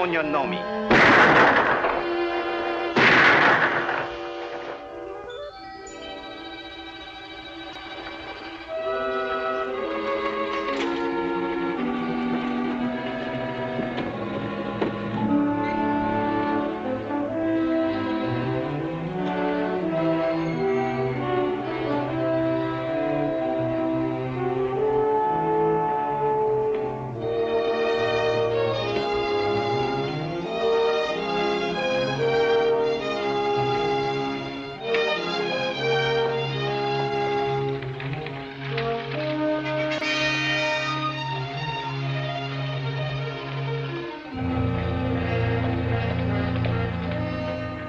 don't you know me?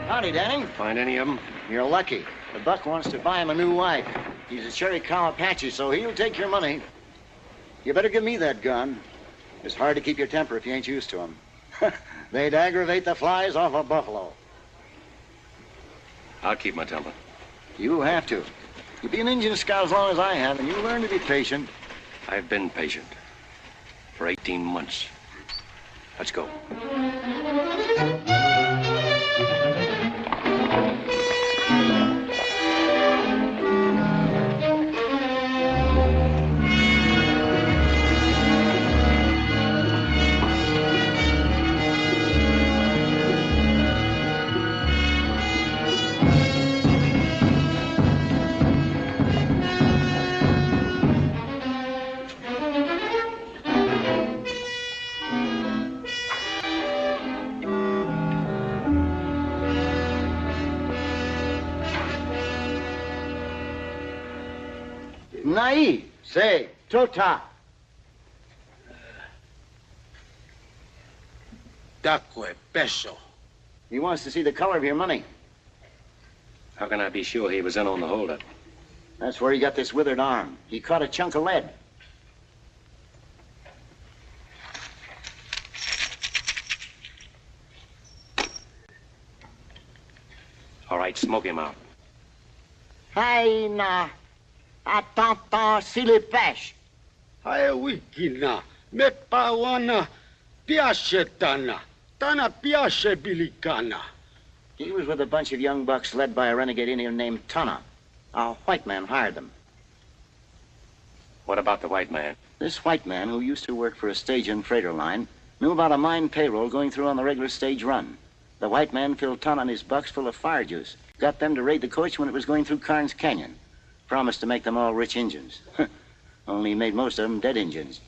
Howdy, Danny. Find any of them? You're lucky. The buck wants to buy him a new wife. He's a Cherry Cow Apache, so he'll take your money. You better give me that gun. It's hard to keep your temper if you ain't used to them. They'd aggravate the flies off a buffalo. I'll keep my temper. You have to. You be an Indian scout as long as I have, and you learn to be patient. I've been patient. For 18 months. Let's go. Nai, say, tota. Dacque peso. He wants to see the color of your money. How can I be sure he was in on the holdup? That's where he got this withered arm. He caught a chunk of lead. All right, smoke him out. Hai na, atanta silipesh. Hae wikina, me pawana, piace tana, tana piace bilicana. He was with a bunch of young bucks led by a renegade Indian named Tana. A white man hired them. What about the white man? This white man, who used to work for a stage and freighter line, knew about a mine payroll going through on the regular stage run. The white man filled Tana and his bucks full of fire juice. Got them to raid the coach when it was going through Carnes Canyon. Promised to make them all rich Injuns. Only he made most of them dead Injuns.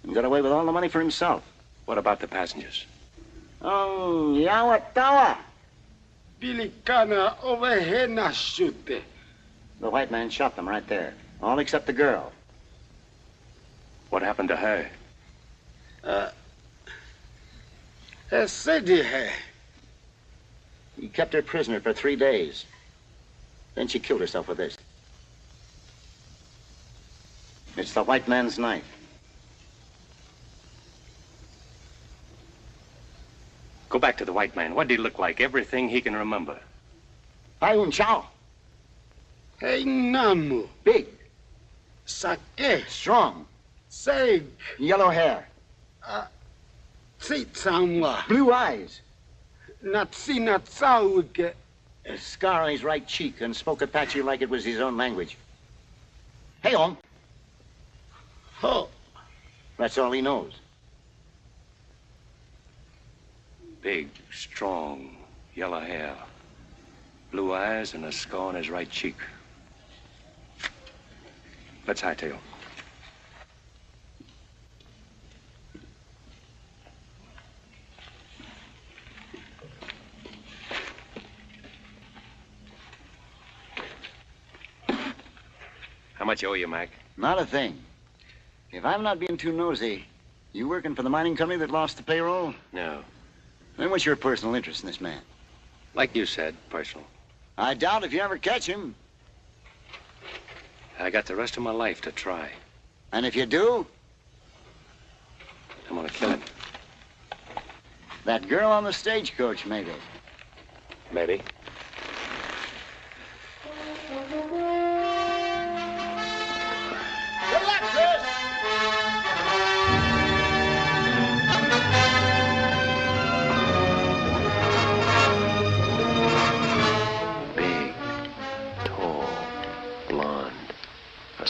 And got away with all the money for himself. What about the passengers? Oh, Yawatawa. Bilicana ovehena shute. The white man shot them right there. All except the girl. What happened to her? Esedihe. He kept her prisoner for 3 days. Then she killed herself with this. It's the white man's knife. Go back to the white man. What did he look like? Everything he can remember. Ayun Chow. Hey namu. Big. Sake. Strong. Seg. Yellow hair. Tsitsamwa. Blue eyes. Natsina tsauke. A scar on his right cheek and spoke Apache like it was his own language. Hey, on. Ho. That's all he knows. Big, strong, yellow hair, blue eyes, and a scar on his right cheek. Let's hightail. How much owe you, Mac? Not a thing. If I'm not being too nosy, you working for the mining company that lost the payroll? No. Then what's your personal interest in this man? Like you said, personal. I doubt if you ever catch him. I got the rest of my life to try. And if you do? I'm gonna kill him. That girl on the stagecoach, maybe. Maybe. Good luck, Chris!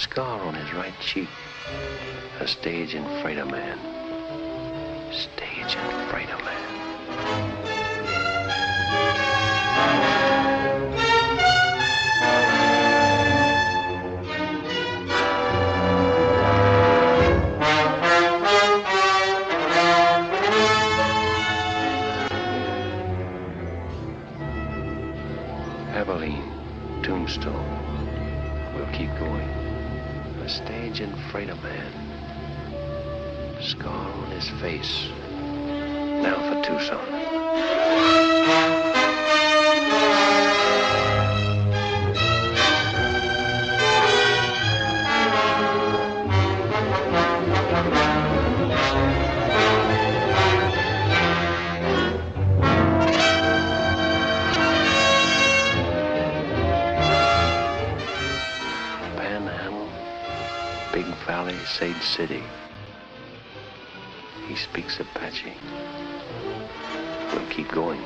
scar on his right cheek. A stage and freighter man. Stage and freighter man. Abilene, Tombstone. We'll keep going. A stage and freighter man. Scar on his face. Now for Tucson. Sage City. He speaks Apache. We'll keep going.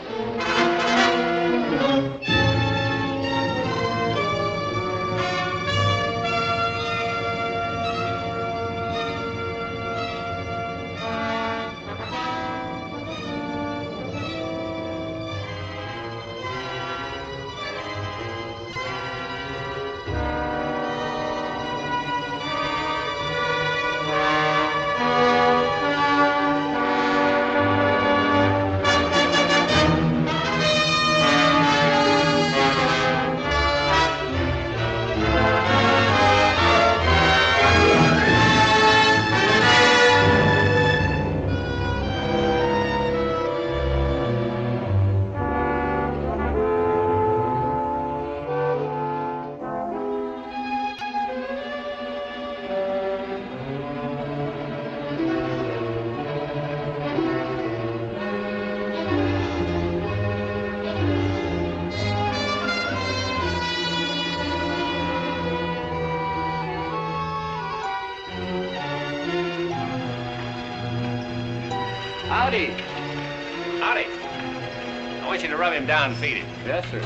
Howdy. Howdy. I want you to rub him down and feed him. Yes, sir.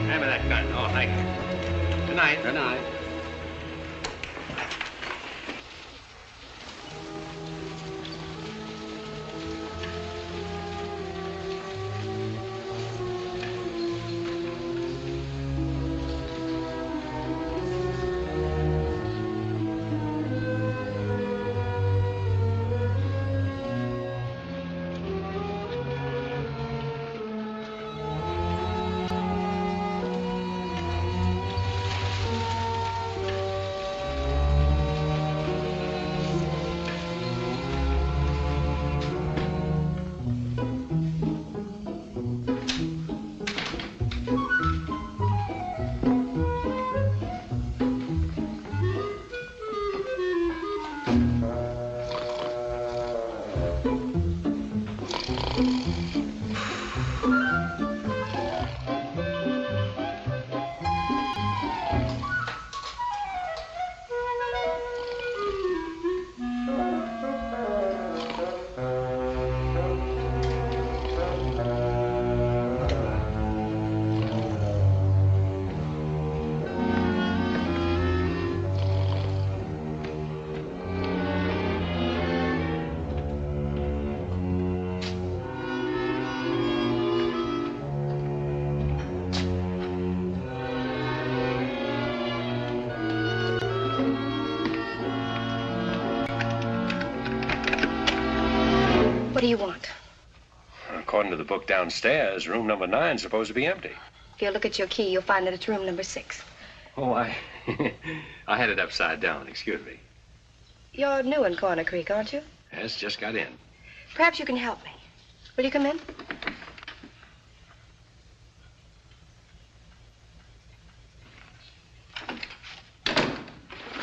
Hand me that gun. Oh, thank you. Good night. Good night. What do you want? According to the book downstairs, room number 9 is supposed to be empty. If you look at your key, you'll find that it's room number 6. Oh, I had it upside down. Excuse me. You're new in Corner Creek, aren't you? Yes, just got in. Perhaps you can help me. Will you come in?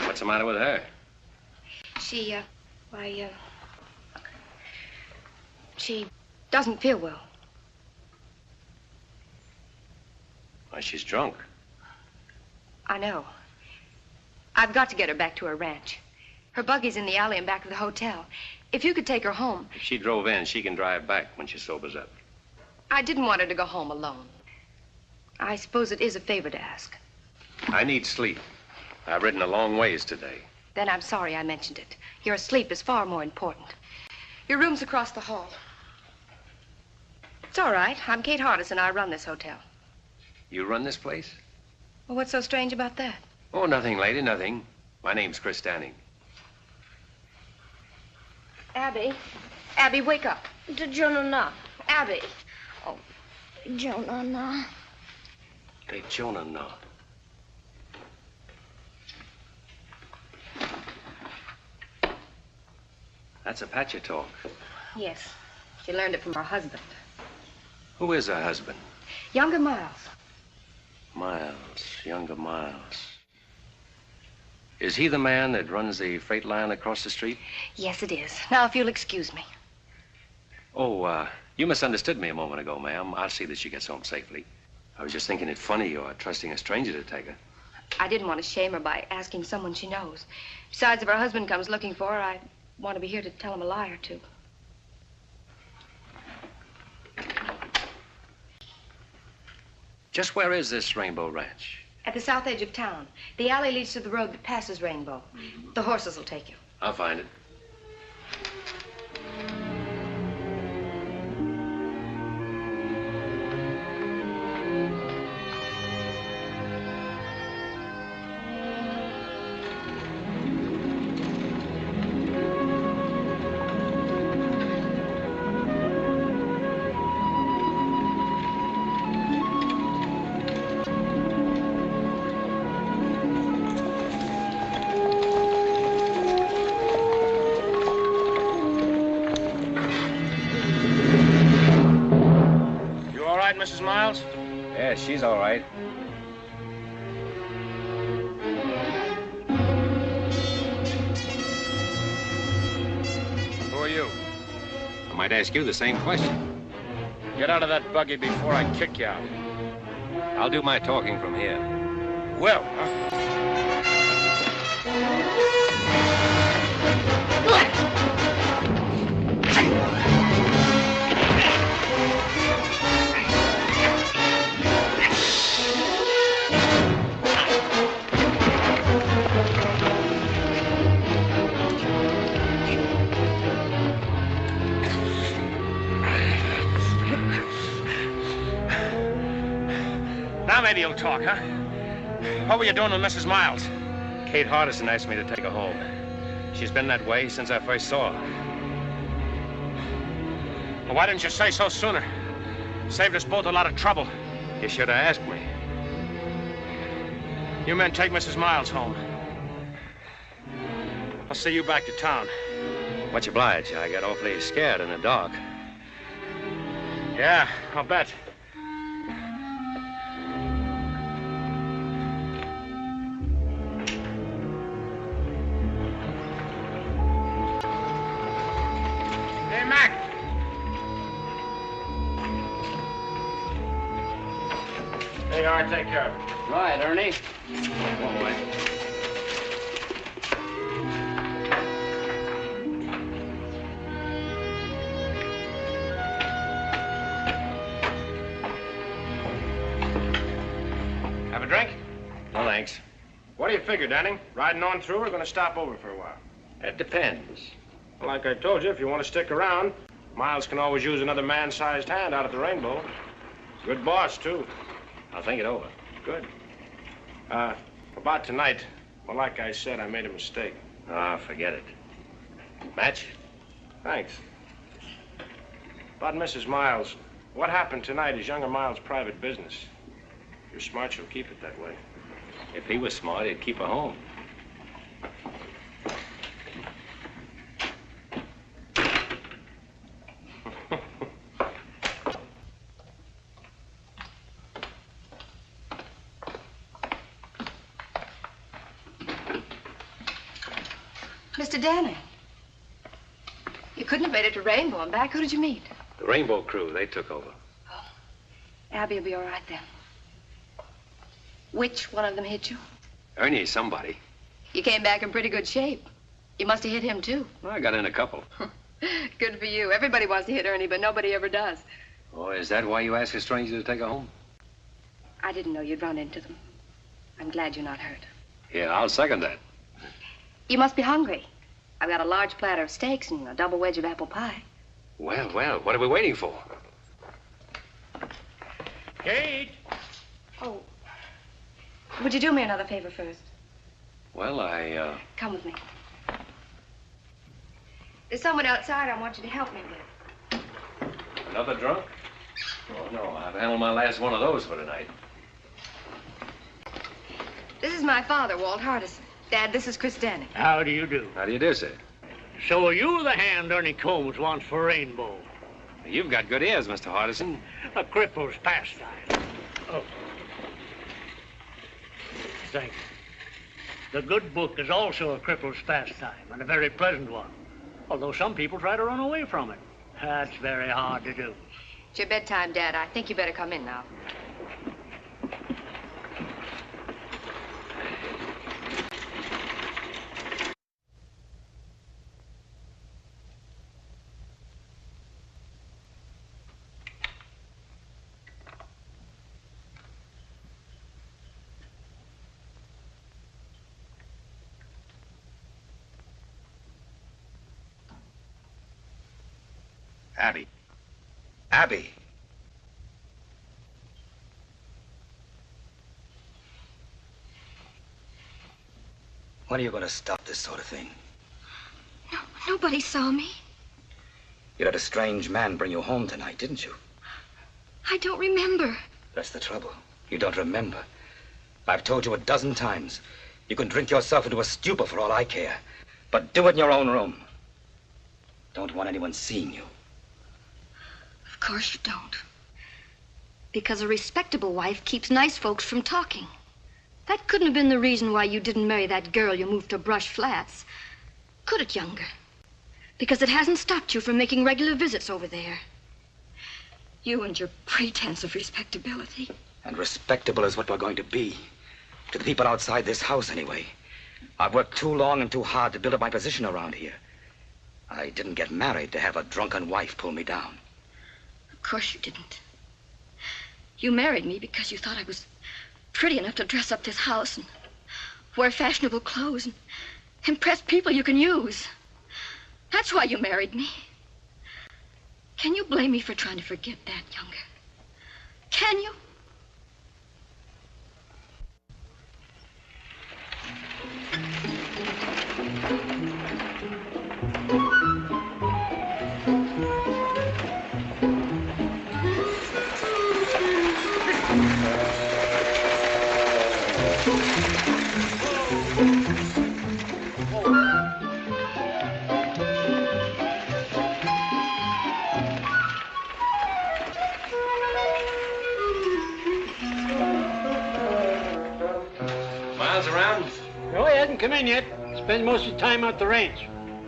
What's the matter with her? She doesn't feel well. Why, she's drunk. I know. I've got to get her back to her ranch. Her buggy's in the alley in back of the hotel. If you could take her home. If she drove in, she can drive back when she sobers up. I didn't want her to go home alone. I suppose it is a favor to ask. I need sleep. I've ridden a long ways today. Then I'm sorry I mentioned it. Your sleep is far more important. Your room's across the hall. It's all right. I'm Kate Hardison. I run this hotel. You run this place? Well, what's so strange about that? Oh, nothing, lady, nothing. My name's Chris Stanning. Abby. Abby, wake up. Jonah. Abby. Oh, Jonah. Hey, Jonah, no. That's Apache talk. Yes. She learned it from her husband. Who is her husband? Younger Miles. Miles, younger Miles. Is he the man that runs the freight line across the street? Yes, it is. Now, if you'll excuse me. Oh, you misunderstood me a moment ago, ma'am. I'll see that she gets home safely. I was just thinking it funny you're trusting a stranger to take her. I didn't want to shame her by asking someone she knows. Besides, if her husband comes looking for her, I want to be here to tell him a lie or two. Just where is this Rainbow Ranch? At the south edge of town. The alley leads to the road that passes Rainbow. The horses will take you. I'll find it. Mrs. Miles? Yeah, she's all right. Who are you? I might ask you the same question. Get out of that buggy before I kick you out. I'll do my talking from here. Well, huh? Now maybe you'll talk, huh? What were you doing with Mrs. Miles? Kate Hardison asked me to take her home. She's been that way since I first saw her. Well, why didn't you say so sooner? Saved us both a lot of trouble. You should have asked me. You men take Mrs. Miles home. I'll see you back to town. Much obliged. I got awfully scared in the dark. Yeah, I'll bet. Hey, Mac. There you are. Take care of it. Right, Ernie. One way. Have a drink? No, thanks. What do you figure, Danning? Riding on through or going to stop over for a while? It depends. Well, like I told you, if you want to stick around, Miles can always use another man-sized hand out at the Rainbow. Good boss, too. I'll think it over. Good. About tonight, well, like I said, I made a mistake. Ah, forget it. Match? Thanks. About Mrs. Miles, what happened tonight is younger Miles' private business. If you're smart, you'll keep it that way. If he was smart, he'd keep her home. Mr. Danning. You couldn't have made it to Rainbow and back. Who did you meet? The Rainbow crew, they took over. Oh, Abby will be all right then. Which one of them hit you? Ernie's somebody. You came back in pretty good shape. You must have hit him, too. Well, I got in a couple. Good for you. Everybody wants to hit Ernie, but nobody ever does. Oh, is that why you ask a stranger to take her home? I didn't know you'd run into them. I'm glad you're not hurt. Yeah, I'll second that. You must be hungry. I've got a large platter of steaks and a double wedge of apple pie. Well, what are we waiting for? Kate! Oh, would you do me another favor first? Well, Come with me. There's someone outside I want you to help me with. Another drunk? Oh, no, I've handled my last one of those for tonight. This is my father, Walt Hardison. Dad, this is Chris Denning. How do you do? How do you do, sir? So are you the hand Ernie Combs wants for Rainbow? You've got good ears, Mr. Hardison. A cripple's pastime. Oh. Thank you. The good book is also a cripple's pastime, and a very pleasant one. Although some people try to run away from it. That's very hard to do. It's your bedtime, Dad. I think you better come in now. Abby. Abby. When are you going to stop this sort of thing? No, nobody saw me. You had a strange man bring you home tonight, didn't you? I don't remember. That's the trouble. You don't remember. I've told you a dozen times. You can drink yourself into a stupor for all I care. But do it in your own room. Don't want anyone seeing you. Of course you don't. Because a respectable wife keeps nice folks from talking. That couldn't have been the reason why you didn't marry that girl you moved to Brush Flats. Could it, Younger? Because it hasn't stopped you from making regular visits over there. You and your pretense of respectability. And respectable is what we're going to be. To the people outside this house, anyway. I've worked too long and too hard to build up my position around here. I didn't get married to have a drunken wife pull me down. Of course you didn't. You married me because you thought I was pretty enough to dress up this house and wear fashionable clothes and impress people you can use. That's why you married me. Can you blame me for trying to forget that, Younger? Can you? Miles around? No, he hasn't come in yet. Spends most of his time out the ranch.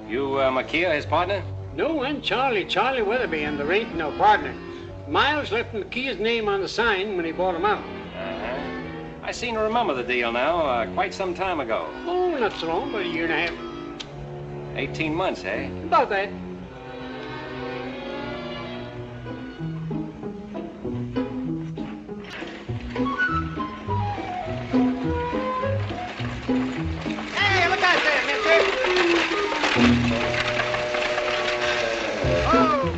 You, Makia, his partner? No, and Charlie Weatherby, and there ain't no partner. Miles left McKee's name on the sign when he bought him out. Uh-huh. I seem to remember the deal now, quite some time ago. Oh, not so long, but a year and a half. 18 months, eh? About that. Hey, look out there, mister. Oh.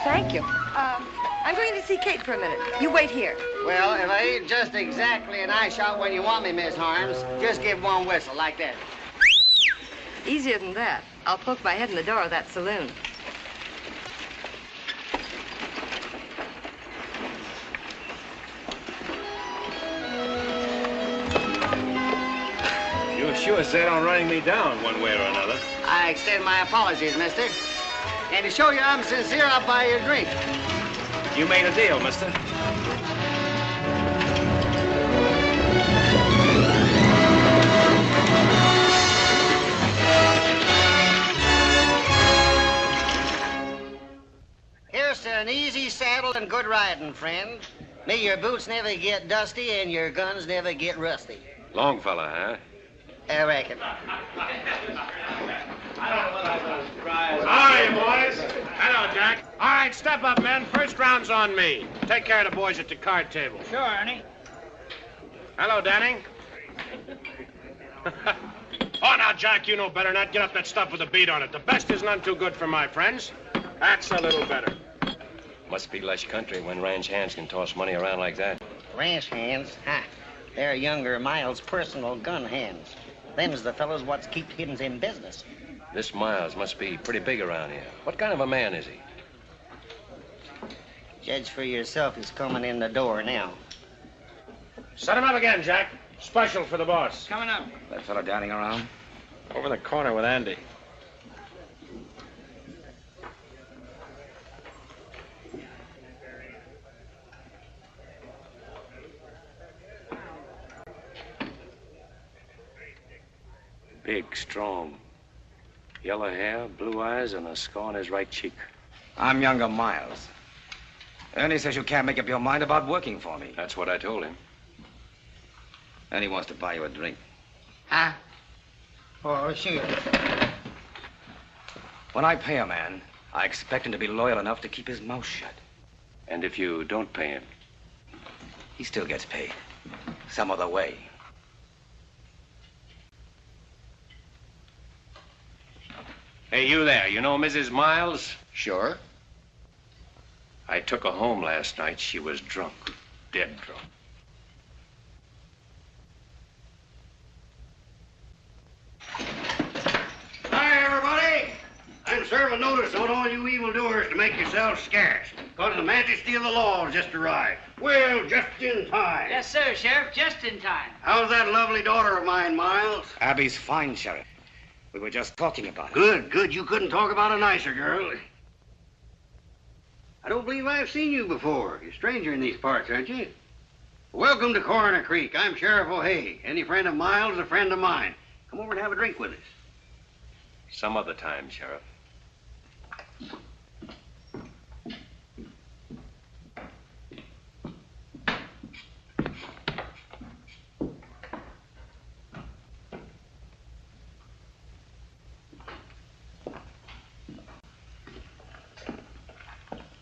Thank you. I'm going to see Kate for a minute. You wait here. Well, if I ain't just exactly an eye shot when you want me, Miss Harms, just give one whistle like that. Easier than that. I'll poke my head in the door of that saloon. You're sure set on running me down one way or another. I extend my apologies, mister. And to show you I'm sincere, I'll buy you a drink. You made a deal, mister. Here's to an easy saddle and good riding, friend. May your boots never get dusty and your guns never get rusty. Long fella, huh? I reckon. All right, boys. Hello, Jack. All right, step up, men. First round's on me. Take care of the boys at the card table. Sure, Ernie. Hello, Danny. Oh, now, Jack, you know better than that. Get up that stuff with a beat on it. The best is none too good for my friends. That's a little better. Must be lush country when ranch hands can toss money around like that. Ranch hands? Ha! They're younger Miles' personal gun hands. Them's the fellows what keep him in business. This Miles must be pretty big around here. What kind of a man is he? Judge for yourself. He's coming in the door now. Set him up again, Jack. Special for the boss. Coming up. That fella dining around? Over the corner with Andy. Big, strong. Yellow hair, blue eyes, and a scar on his right cheek. I'm younger Miles. Ernie says you can't make up your mind about working for me. That's what I told him. Ernie wants to buy you a drink. Huh? Oh, sure. When I pay a man, I expect him to be loyal enough to keep his mouth shut. And if you don't pay him? He still gets paid. Some other way. Hey, you there. You know Mrs. Miles? Sure. I took her home last night. She was drunk. Dead drunk. Hi, everybody. I'm serving notice on all you evildoers to make yourselves scarce, because the majesty of the law has just arrived. Well, just in time. Yes, sir, Sheriff. Just in time. How's that lovely daughter of mine, Miles? Abby's fine, Sheriff. We were just talking about it. Good, good. You couldn't talk about a nicer girl. I don't believe I've seen you before. You're a stranger in these parts, aren't you? Welcome to Coroner Creek. I'm Sheriff O'Hay. Any friend of Miles is a friend of mine. Come over and have a drink with us. Some other time, Sheriff.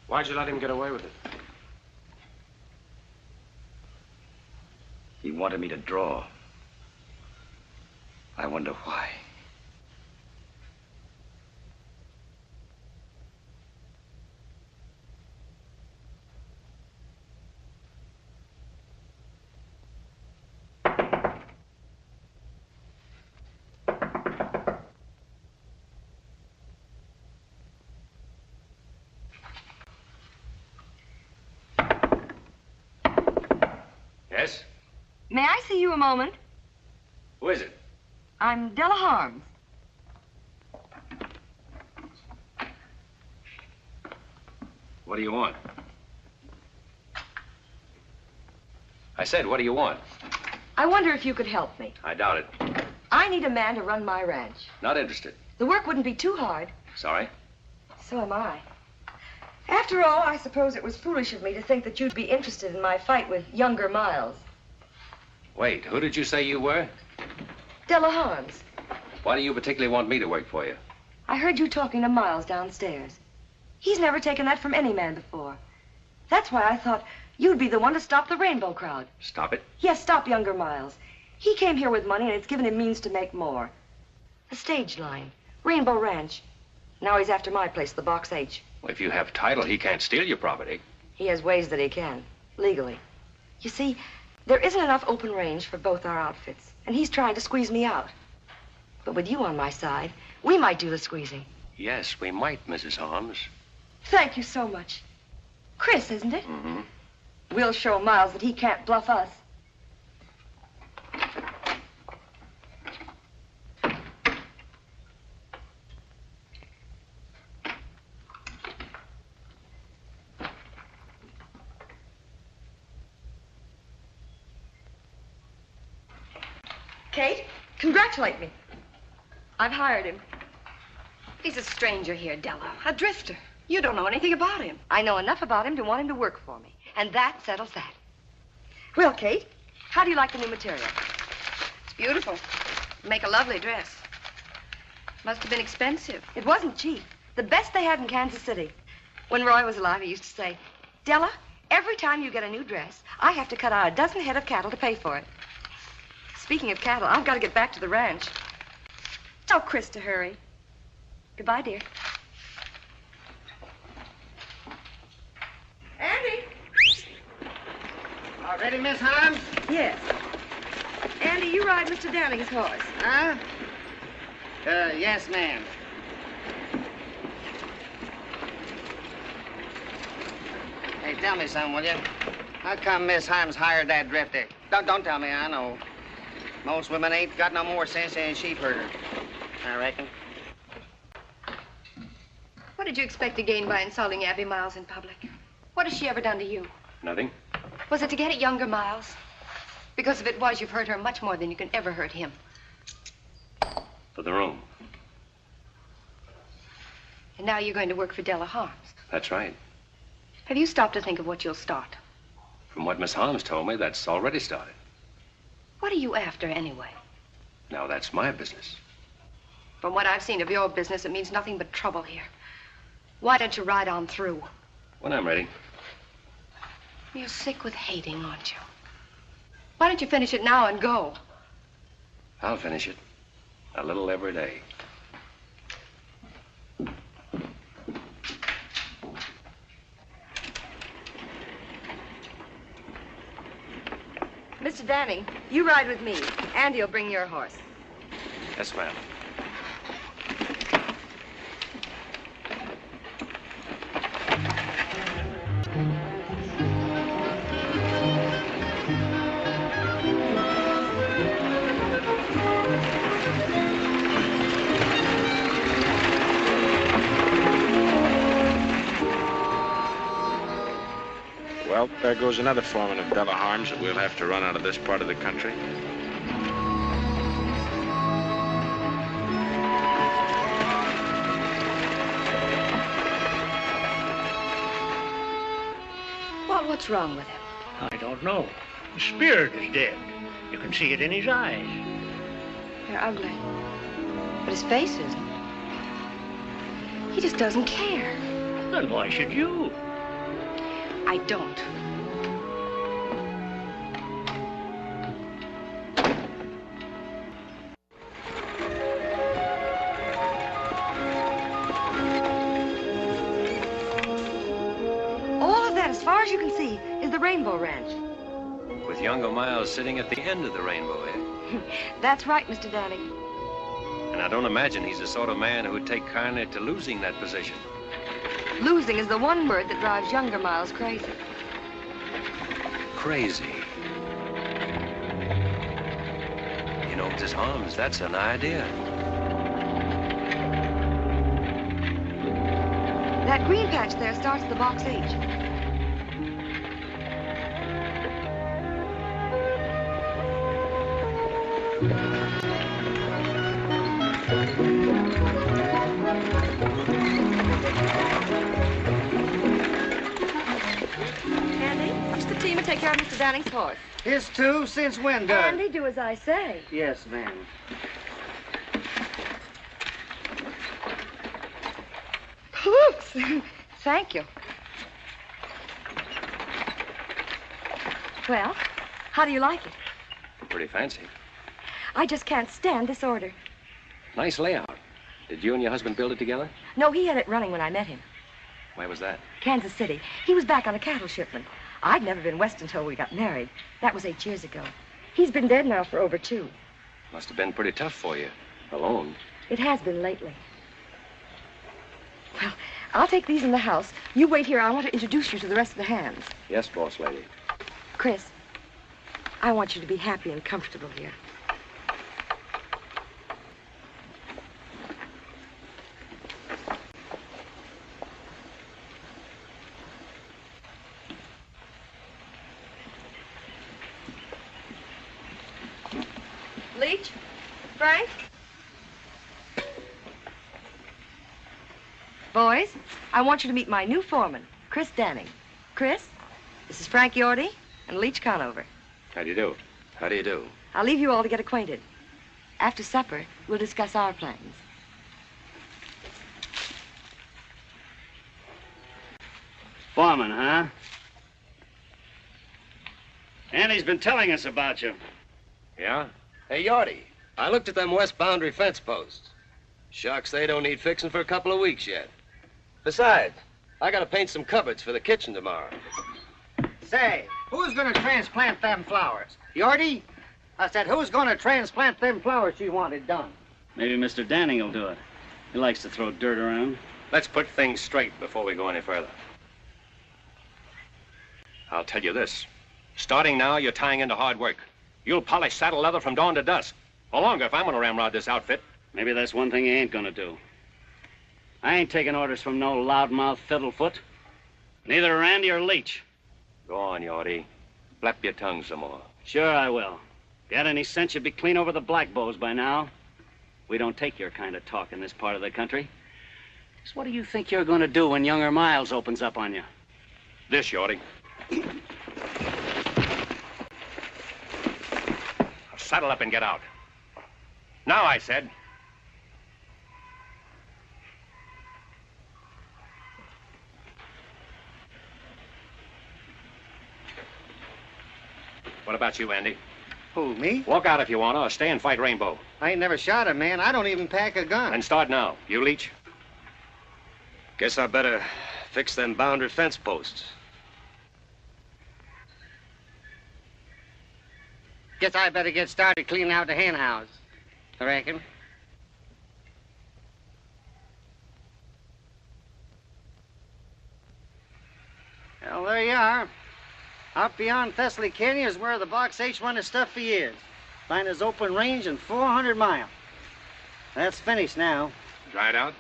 Why'd you let him get away with it? He wanted me to draw. I wonder why. Yes? May I see you a moment? Who is it? I'm Della Harms. What do you want? I said, what do you want? I wonder if you could help me. I doubt it. I need a man to run my ranch. Not interested. The work wouldn't be too hard. Sorry? So am I. After all, I suppose it was foolish of me to think that you'd be interested in my fight with younger Miles. Wait, who did you say you were? Della Harms. Why do you particularly want me to work for you? I heard you talking to Miles downstairs. He's never taken that from any man before. That's why I thought you'd be the one to stop the rainbow crowd. Stop it. Yes, stop younger Miles. He came here with money, and it's given him means to make more. The stage line, Rainbow Ranch. Now he's after my place, the Box H. Well, if you have title, he can't steal your property. He has ways that he can, legally. You see, there isn't enough open range for both our outfits, and he's trying to squeeze me out. But with you on my side, we might do the squeezing. Yes, we might, Mrs. Harms. Thank you so much. Chris, isn't it? Mm-hmm. We'll show Miles that he can't bluff us. Kate, congratulate me. I've hired him. He's a stranger here, Della. A drifter. You don't know anything about him. I know enough about him to want him to work for me. And that settles that. Well, Kate, how do you like the new material? It's beautiful. Make a lovely dress. Must have been expensive. It wasn't cheap. The best they had in Kansas City. When Roy was alive, he used to say, Della, every time you get a new dress, I have to cut out a dozen head of cattle to pay for it. Speaking of cattle, I've got to get back to the ranch. Tell Chris to hurry. Goodbye, dear. Andy! All ready, Miss Harms? Yes. Andy, you ride Mr. Downing's horse. Huh? Yes, ma'am. Hey, tell me something, will you? How come Miss Harms hired that drifter? Don't tell me, I know. Most women ain't got no more sense than a sheep herder, I reckon. What did you expect to gain by insulting Abby Miles in public? What has she ever done to you? Nothing. Was it to get at younger Miles? Because if it was, you've hurt her much more than you can ever hurt him. For the room. And now you're going to work for Della Harms. That's right. Have you stopped to think of what you'll start? From what Miss Harms told me, that's already started. What are you after, anyway? Now, that's my business. From what I've seen of your business, it means nothing but trouble here. Why don't you ride on through? When I'm ready. You're sick with hating, aren't you? Why don't you finish it now and go? I'll finish it. A little every day. Mr. Danning, you ride with me. Andy'll bring your horse. Yes, ma'am. Well, there goes another foreman of Della Harms that we'll have to run out of this part of the country. Well, what's wrong with him? I don't know. The spirit is dead. You can see it in his eyes. They're ugly. But his face isn't. He just doesn't care. Then why should you? I don't. All of that, as far as you can see, is the Rainbow Ranch. With younger Miles sitting at the end of the rainbow, eh? That's right, Mr. Danning. And I don't imagine he's the sort of man who would take kindly to losing that position. Losing is the one word that drives younger Miles crazy. Crazy. You know, Mrs. Harms, that's an idea. That green patch there starts at the box H. Andy, what's the team and take care of Mr. Danning's horse? His two? Since when, Doug? Andy, do as I say. Yes, ma'am. Oops. Thank you. Well, how do you like it? Pretty fancy. I just can't stand this order. Nice layout. Did you and your husband build it together? No, he had it running when I met him. Where was that? Kansas City. He was back on a cattle shipment. I'd never been west until we got married. That was 8 years ago. He's been dead now for over 2. Must have been pretty tough for you. Alone. It has been lately. Well, I'll take these in the house. You wait here. I want to introduce you to the rest of the hands. Yes, boss lady. Chris, I want you to be happy and comfortable here. Leach? Frank? Boys, I want you to meet my new foreman, Chris Danning. Chris, This is Frank Yorty and Leach Conover. How do you do? How do you do? I'll leave you all to get acquainted. After supper, we'll discuss our plans. Foreman, huh? Annie's been telling us about you. Yeah? Hey, Yorty, I looked at them west boundary fence posts. Shucks, they don't need fixing for a couple of weeks yet. Besides, I gotta paint some cupboards for the kitchen tomorrow. Say, who's gonna transplant them flowers? Yorty? I said, who's gonna transplant them flowers she wanted done? Maybe Mr. Danning will do it. He likes to throw dirt around. Let's put things straight before we go any further. I'll tell you this. Starting now, you're tying into hard work. You'll polish saddle leather from dawn to dusk. Or longer if I'm gonna ramrod this outfit. Maybe that's one thing he ain't gonna do. I ain't taking orders from no loudmouth fiddlefoot. Neither Randy or Leach. Go on, Yorty. Flap your tongue some more. Sure I will. If you had any sense, you'd be clean over the black bows by now. We don't take your kind of talk in this part of the country. So what do you think you're gonna do when younger Miles opens up on you? This, Yorty. Saddle up and get out. Now, I said. What about you, Andy? Who, me? Walk out if you want to, or stay and fight Rainbow. I ain't never shot a man. I don't even pack a gun. And start now. You, Leach? Guess I better fix them boundary fence posts. Guess I better get started cleaning out the hen house. I reckon. Well, there you are. Out beyond Thessaly Canyon is where the Box H run of stuff for years. Find his open range in 400 miles. That's finished now. Dried out?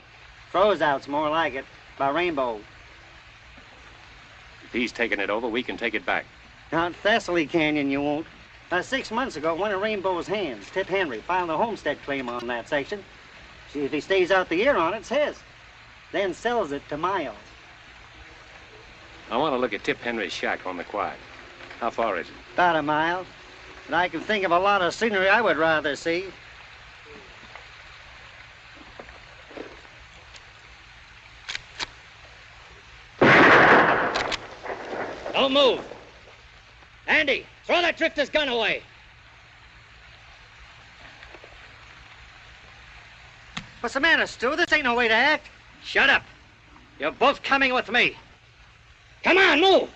Froze out's more like it. By Rainbow. If he's taking it over, we can take it back. Out Thessaly Canyon, you won't. 6 months ago, one of Rainbow's hands, Tip Henry, filed a homestead claim on that section. See, if he stays out the year on it, it's his. Then sells it to Miles. I want to look at Tip Henry's shack on the quiet. How far is it? About a mile. But I can think of a lot of scenery I would rather see. Don't move. Andy, throw that drifter's gun away. What's the matter, Stu? This ain't no way to act. Shut up. You're both coming with me. Come on, move.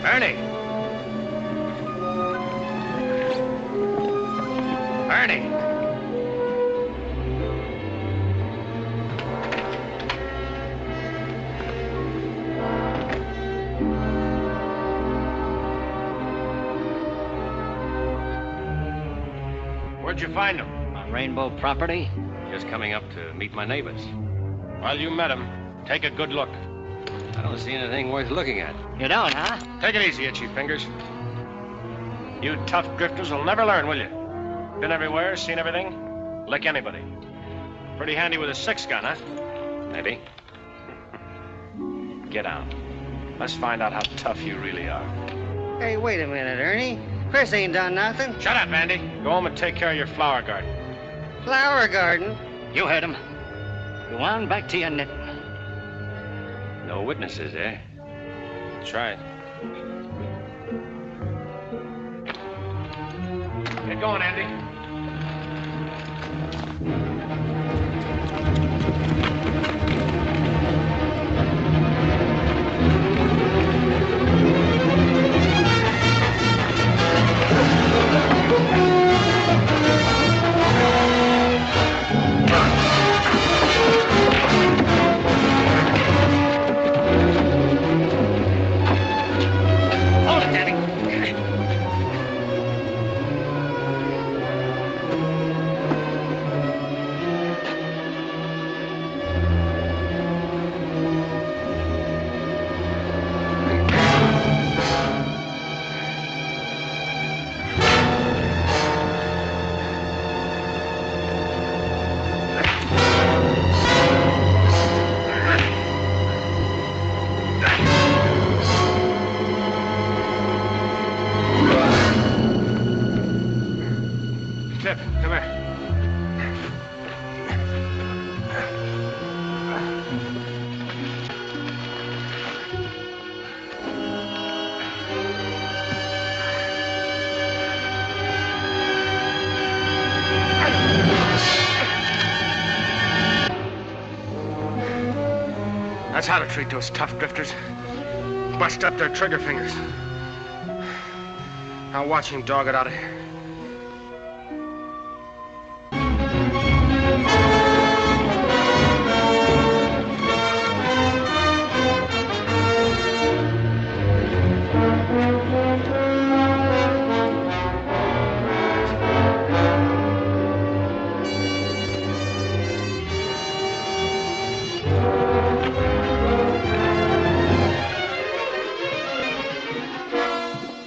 Ernie! Ernie! Where'd you find him? On Rainbow property. Just coming up to meet my neighbors. Well, you met him. Take a good look. I don't see anything worth looking at. You don't, huh? Take it easy, Itchy Fingers. You tough drifters will never learn, will you? Been everywhere, seen everything. Lick anybody. Pretty handy with a 6-gun, huh? Maybe. Get out. Let's find out how tough you really are. Hey, wait a minute, Ernie. Chris ain't done nothing. Shut up, Andy. Go home and take care of your flower garden. Flower garden? You heard him. Go on back to your knitting. No witnesses, eh? That's right. Get going, Andy. That's how to treat those tough drifters. Bust up their trigger fingers. I'll watch him dog it out of here.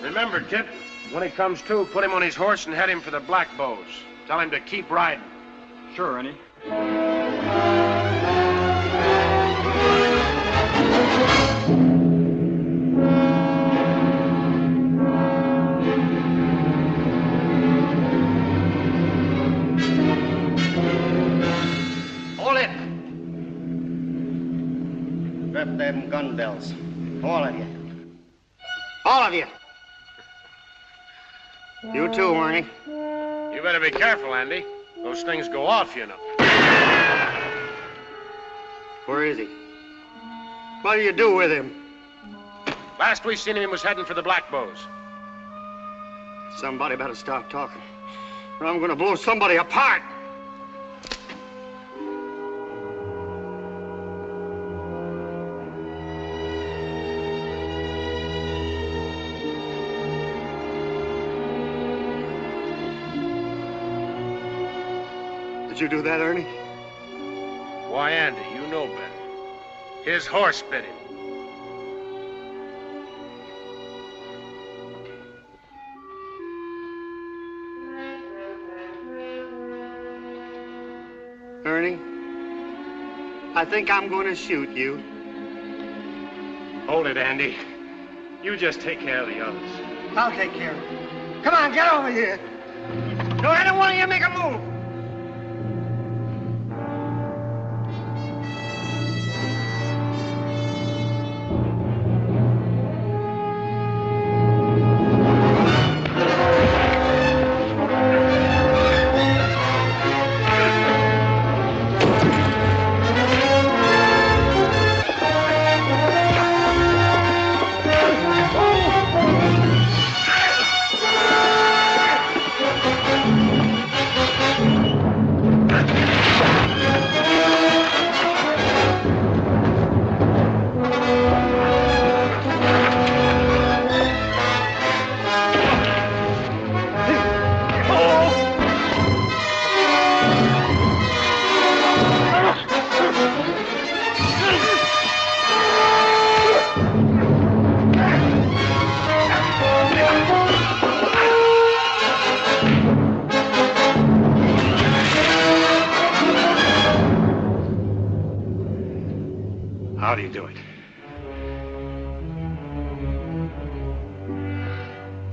Remember, Tip, when he comes to, put him on his horse and head him for the Black Bows. Tell him to keep riding. Sure, Ernie. Hold it! Strap them gun belts. All of you. All of you! You too, Ernie. You better be careful, Andy. Those things go off, you know. Where is he? What do you do with him? Last we seen him, he was heading for the Black Bows. Somebody better stop talking, or I'm gonna blow somebody apart. Did you do that, Ernie? Why, Andy, you know better. His horse bit him. Ernie, I think I'm going to shoot you. Hold it, Andy. You just take care of the others. I'll take care of it. Come on, get over here. Don't any one of you make a move. How do you do it?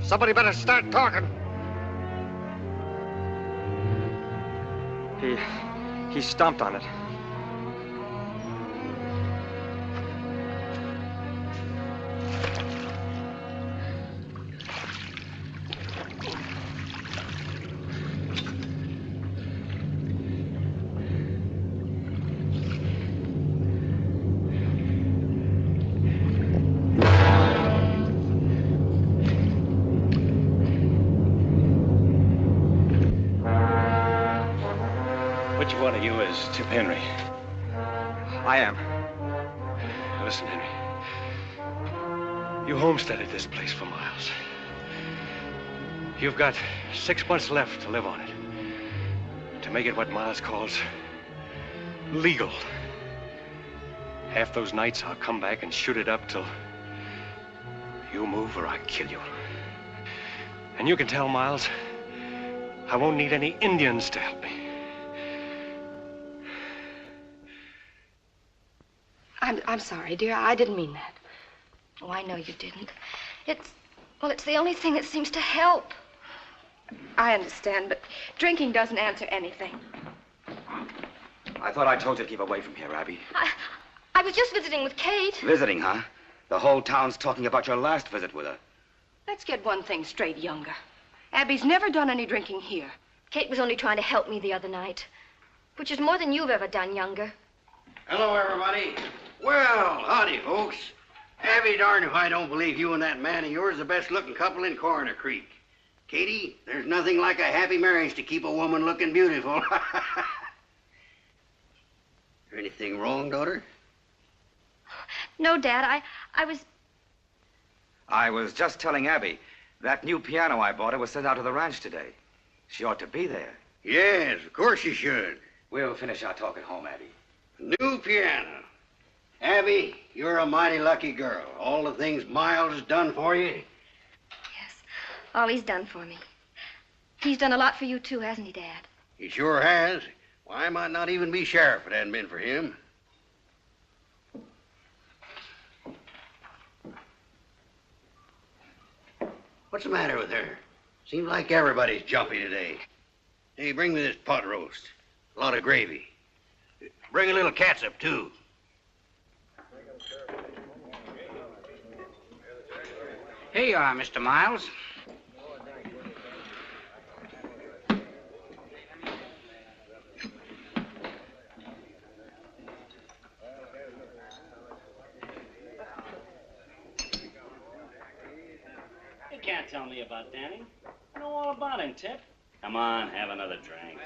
Somebody better start talking. He stomped on it. Which one of you is Tip Henry? I am. Listen, Henry. You homesteaded this place for miles. You've got 6 months left to live on it. To make it what Miles calls legal. Half those nights I'll come back and shoot it up till you move or I kill you. And you can tell Miles I won't need any Indians to help me. I'm sorry, dear. I didn't mean that. Oh, I know you didn't. It's the only thing that seems to help. I understand, but drinking doesn't answer anything. I thought I told you to keep away from here, Abby. I was just visiting with Kate. Visiting, huh? The whole town's talking about your last visit with her. Let's get one thing straight, Younger. Abby's never done any drinking here. Kate was only trying to help me the other night, which is more than you've ever done, Younger. Hello, everybody. Well, howdy, folks. Abby, darn if I don't believe you and that man of yours are the best-looking couple in Coroner Creek. Katie, there's nothing like a happy marriage to keep a woman looking beautiful. Is there anything wrong, daughter? No, Dad, I was just telling Abby that new piano I bought her was sent out to the ranch today. She ought to be there. Yes, of course you should. We'll finish our talk at home, Abby. New piano. Abby, you're a mighty lucky girl. All the things Miles has done for you. all he's done for me. He's done a lot for you, too, hasn't he, Dad? He sure has. Why, I might not even be sheriff if it hadn't been for him. What's the matter with her? Seems like everybody's jumpy today. Hey, bring me this pot roast. A lot of gravy. Bring a little catsup, too. Here you are, Mr. Miles. You can't tell me about Danny. I know all about him, Tip. Come on, have another drink.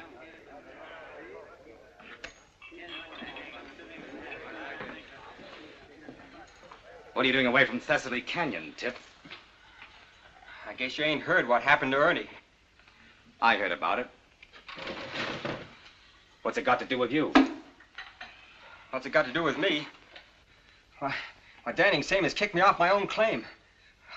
What are you doing away from Thessaly Canyon, Tip? I guess you ain't heard what happened to Ernie. I heard about it. What's it got to do with you? What's it got to do with me? Why, Danning same as kicked me off my own claim.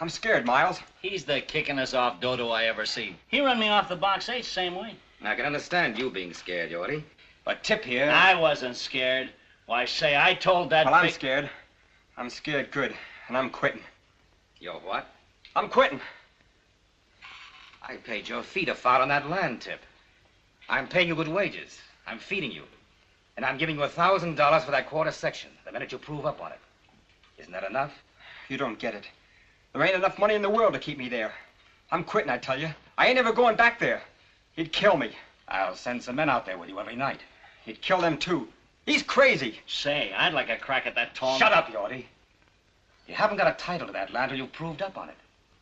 I'm scared, Miles. He's the kickingest off dodo I ever seen. He run me off the box 8 same way. I can understand you being scared, Yorty. But Tip here... I wasn't scared. Why, say, I told that Well, I'm scared. I'm scared good, and I'm quitting. You're what? I'm quitting. I paid your feet a foul on that land, Tip. I'm paying you good wages. I'm feeding you. And I'm giving you $1,000 for that quarter section the minute you prove up on it. Isn't that enough? You don't get it. There ain't enough money in the world to keep me there. I'm quitting, I tell you. I ain't ever going back there. He'd kill me. I'll send some men out there with you every night. He'd kill them, too. He's crazy. Say, I'd like a crack at that tall... Shut up, Yorty. You haven't got a title to that land till you've proved up on it.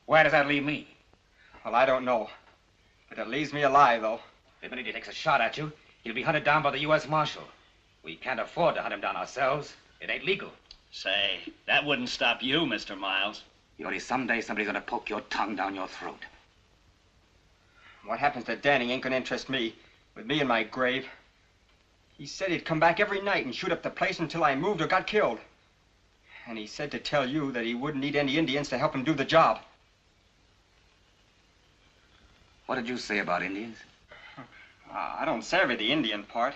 Where does that leave me? Well, I don't know. But it leaves me alive, though. The minute he takes a shot at you, he'll be hunted down by the U.S. Marshal. We can't afford to hunt him down ourselves. It ain't legal. Say, that wouldn't stop you, Mr. Miles. Yorty, someday somebody's gonna poke your tongue down your throat. What happens to Danny ain't gonna interest me. With me in my grave. He said he'd come back every night and shoot up the place until I moved or got killed. And he said to tell you that he wouldn't need any Indians to help him do the job. What did you say about Indians? I don't savvy the Indian part.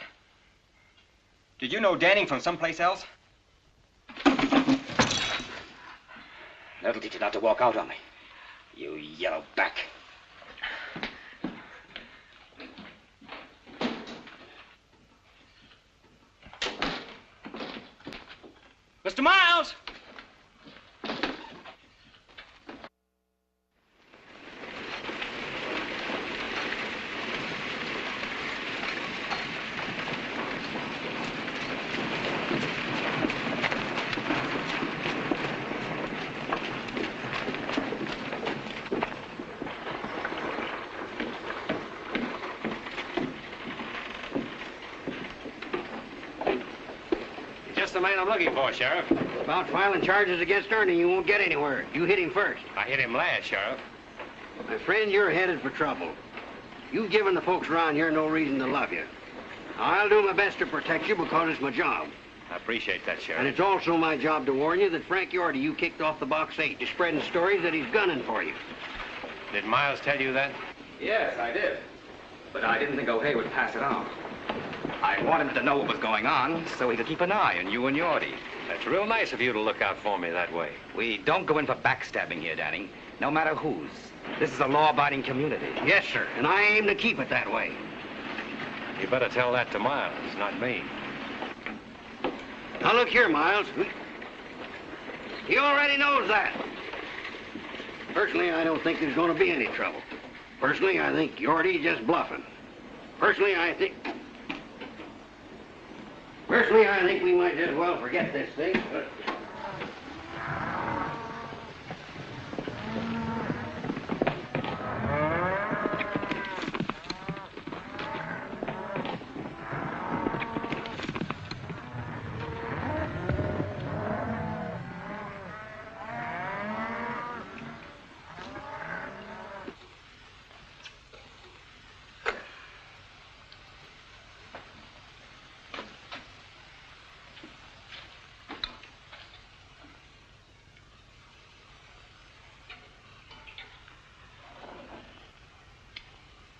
Did you know Danning from someplace else? That'll teach you not to walk out on me. You yellow back. Mr. Miles! Just the man I'm looking for, Sheriff. About filing charges against Ernie, you won't get anywhere. You hit him first. I hit him last, Sheriff. My friend, you're headed for trouble. You've given the folks around here no reason to love you. I'll do my best to protect you because it's my job. I appreciate that, Sheriff. And it's also my job to warn you that Frank Yorty you kicked off the box 8 is spreading stories that he's gunning for you. Did Miles tell you that? Yes, I did. But I didn't think O'Hay would pass it on. I wanted him to know what was going on so he could keep an eye on you and Yorty. That's real nice of you to look out for me that way. We don't go in for backstabbing here, Danning. No matter whose. This is a law-abiding community. Yes, sir, and I aim to keep it that way. You better tell that to Miles, not me. Now, look here, Miles. He already knows that. Personally, I don't think there's going to be any trouble. Personally, I think Yorty's just bluffing. Personally, I think Personally, I think we might as well forget this thing, but...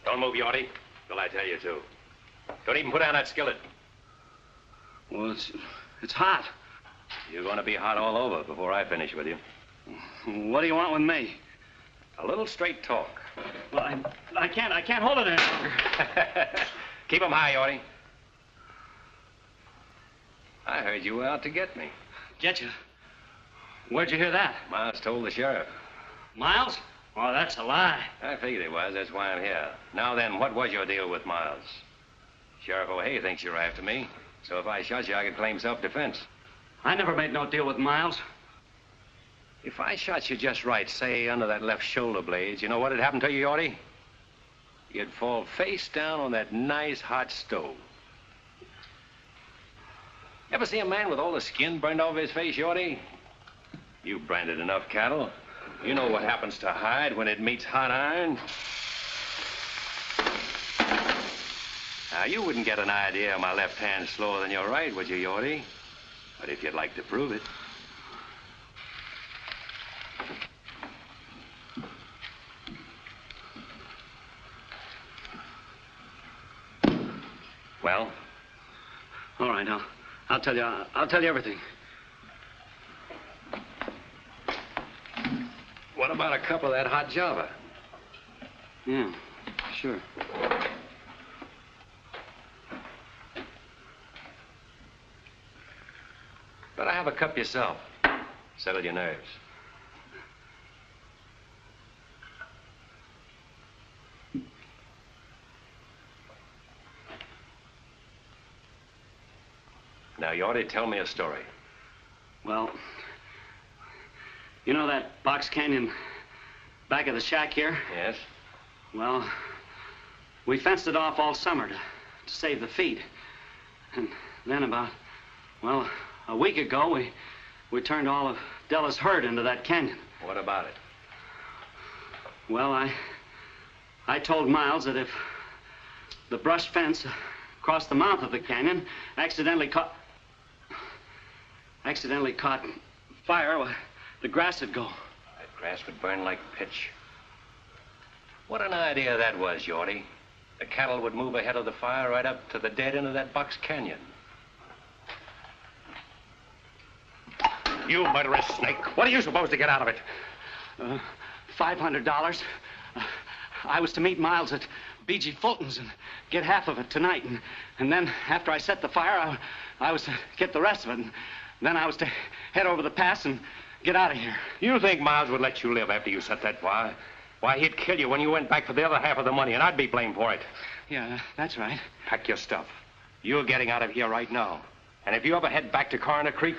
Don't move, Yorty, till I tell you to. Don't even put down that skillet. Well, it's hot. You're going to be hot all over before I finish with you. What do you want with me? A little straight talk. Well, I can't hold it any longer. Keep 'em high, Yorty. I heard you were out to get me. Get you? Where'd you hear that? Miles told the sheriff. Miles? Oh, that's a lie. I figured it was. That's why I'm here. Now then, what was your deal with Miles? Sheriff O'Hay thinks you're after me, so if I shot you, I could claim self-defense. I never made no deal with Miles. If I shot you just right, say under that left shoulder blade, you know what'd happen to you, Yorty? You'd fall face down on that nice hot stove. Ever see a man with all the skin burned off his face, Yorty? You've branded enough cattle. You know what happens to hide when it meets hot iron. Now, you wouldn't get an idea my left hand's slower than your right, would you, Yorty? But if you'd like to prove it. Well? All right, I'll tell you. I'll tell you everything. What about a cup of that hot Java? Yeah, sure. Better have a cup yourself. Settle your nerves. Now, you ought to tell me a story. Well, you know that box canyon back of the shack here? Yes. Well, we fenced it off all summer to save the feed. And then about, well, a week ago, we turned all of Della's herd into that canyon. What about it? Well, I told Miles that if the brush fence across the mouth of the canyon accidentally caught fire, well, the grass would go. That grass would burn like pitch. What an idea that was, Yorty. The cattle would move ahead of the fire right up to the dead end of that box canyon. You murderous snake. What are you supposed to get out of it? $500. I was to meet Miles at B.G. Fulton's and get half of it tonight. And then after I set the fire, I was to get the rest of it. And then I was to head over the pass and get out of here. You think Miles would let you live after you set that fire? Why, he'd kill you when you went back for the other half of the money, and I'd be blamed for it. Yeah, that's right. Pack your stuff. You're getting out of here right now. And if you ever head back to Coroner Creek,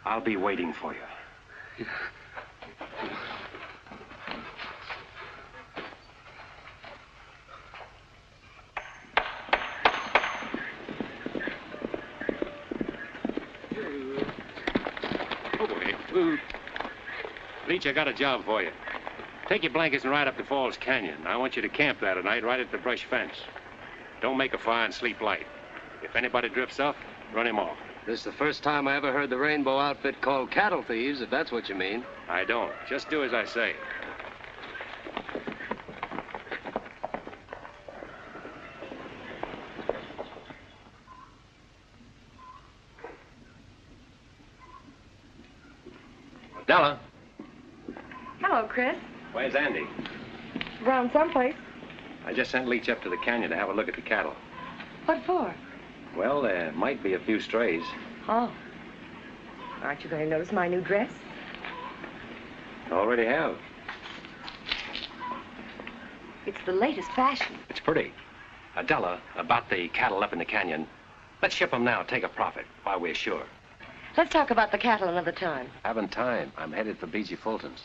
I'll be waiting for you. Oh, boy. Leach, I got a job for you. Take your blankets and ride up to Falls Canyon. I want you to camp there tonight right at the brush fence. Don't make a fire and sleep light. If anybody drifts off, run him off. This is the first time I ever heard the Rainbow outfit called cattle thieves, if that's what you mean. I don't. Just do as I say. Della. Hello, Chris. Where's Andy? Around someplace. I just sent Leach up to the canyon to have a look at the cattle. What for? Well, there might be a few strays. Oh. Aren't you going to notice my new dress? Already have. It's the latest fashion. It's pretty. Della, about the cattle up in the canyon. Let's ship them now, take a profit, while we're sure. Let's talk about the cattle another time. Haven't time. I'm headed for B.G. Fulton's.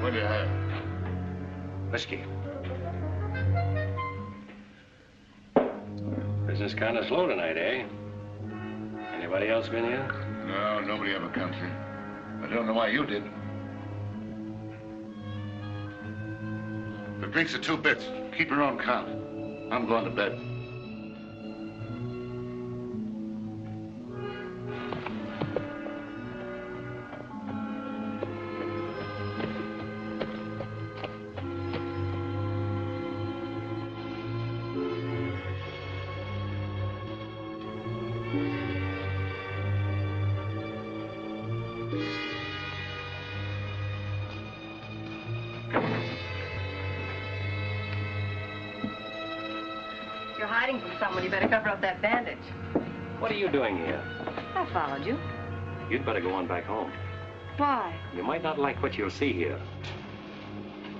What do you have? Whiskey. Business kind of slow tonight, eh? Anybody else been here? No, nobody ever comes here. I don't know why you did. The drinks are 2 bits. Keep your own count. I'm going to bed. You're hiding from someone. You better cover up that bandage. What are you doing here? I followed you. You'd better go on back home. Why? You might not like what you'll see here.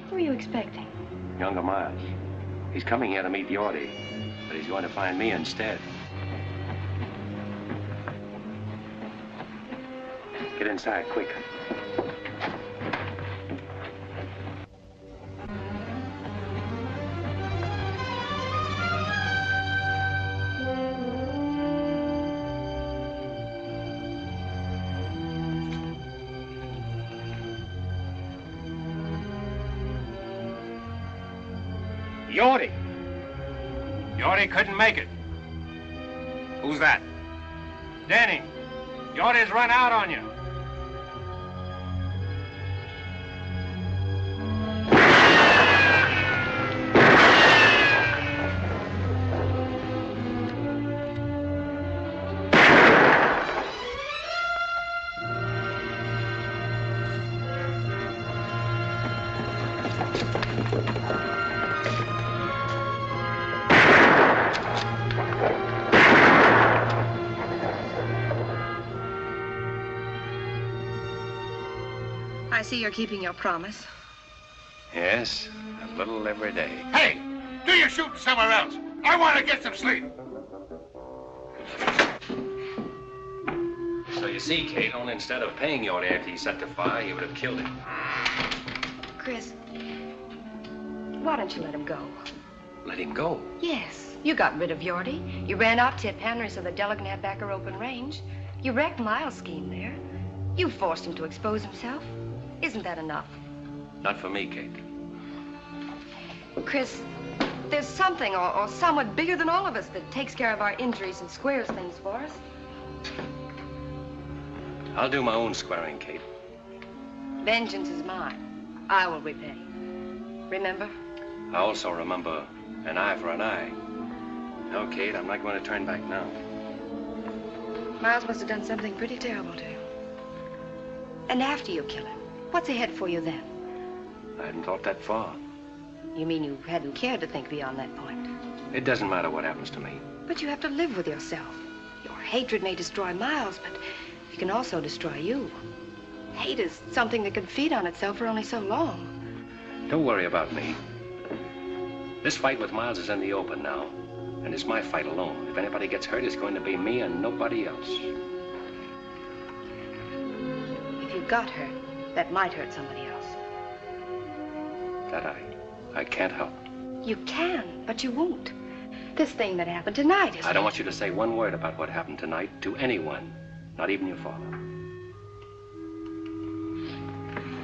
Who are you expecting? Younger Miles. He's coming here to meet Yorty, but he's going to find me instead. Get inside, quick. Yorty. Yorty couldn't make it. Who's that? Danny, Yorty's run out on you. I see you're keeping your promise. Yes, a little every day. Hey, do your shooting somewhere else. I want to get some sleep. So you see, Kate, only instead of paying Yorty after he set the fire, you would have killed him. Chris, why don't you let him go? Let him go. Yes, you got rid of Yorty. You ran out Tip Henry so the Della can have back her open range. You wrecked Miles' scheme there. You forced him to expose himself. Isn't that enough? Not for me, Kate. Chris, there's something or someone bigger than all of us that takes care of our injuries and squares things for us. I'll do my own squaring, Kate. Vengeance is mine. I will repay. Remember? I also remember an eye for an eye. No, Kate, I'm not going to turn back now. Miles must have done something pretty terrible to you. And after you kill him, what's ahead for you then? I hadn't thought that far. You mean you hadn't cared to think beyond that point? It doesn't matter what happens to me. But you have to live with yourself. Your hatred may destroy Miles, but it can also destroy you. Hate is something that can feed on itself for only so long. Don't worry about me. This fight with Miles is in the open now, and it's my fight alone. If anybody gets hurt, it's going to be me and nobody else. If you got hurt, that might hurt somebody else. That I can't help. You can, but you won't. This thing that happened tonight is... I don't want you to say one word about what happened tonight to anyone, not even your father.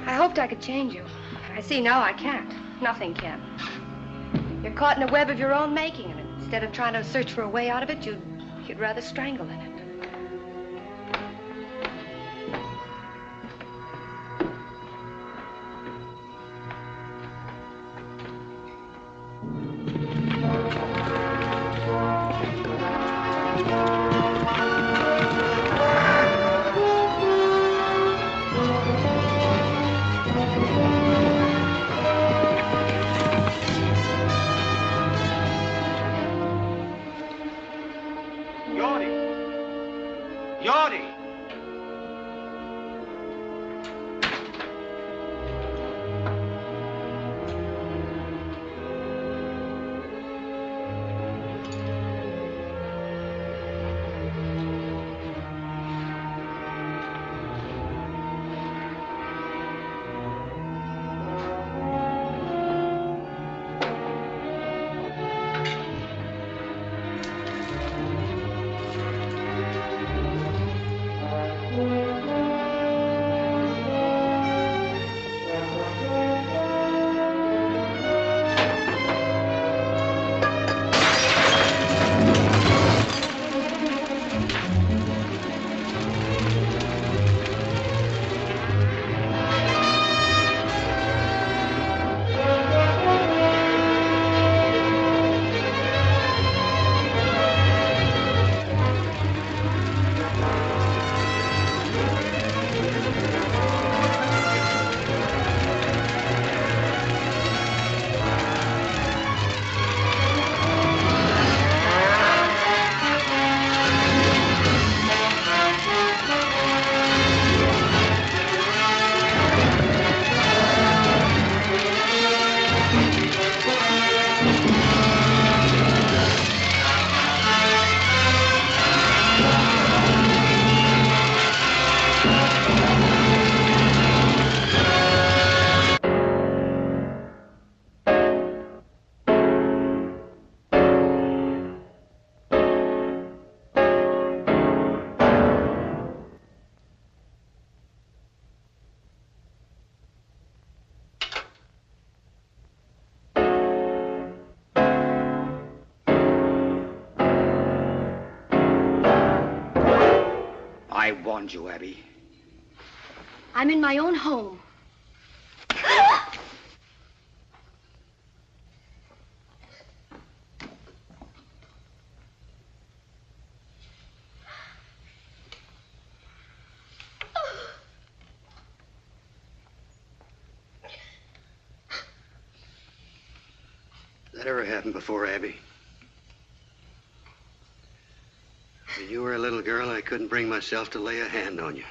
I hoped I could change you. I see now I can't. Nothing can. You're caught in a web of your own making, and instead of trying to search for a way out of it, you'd rather strangle in it. I warned you, Abby. I'm in my own home. That ever happened before, Abby? When you were a little girl, I couldn't bring myself to lay a hand on you,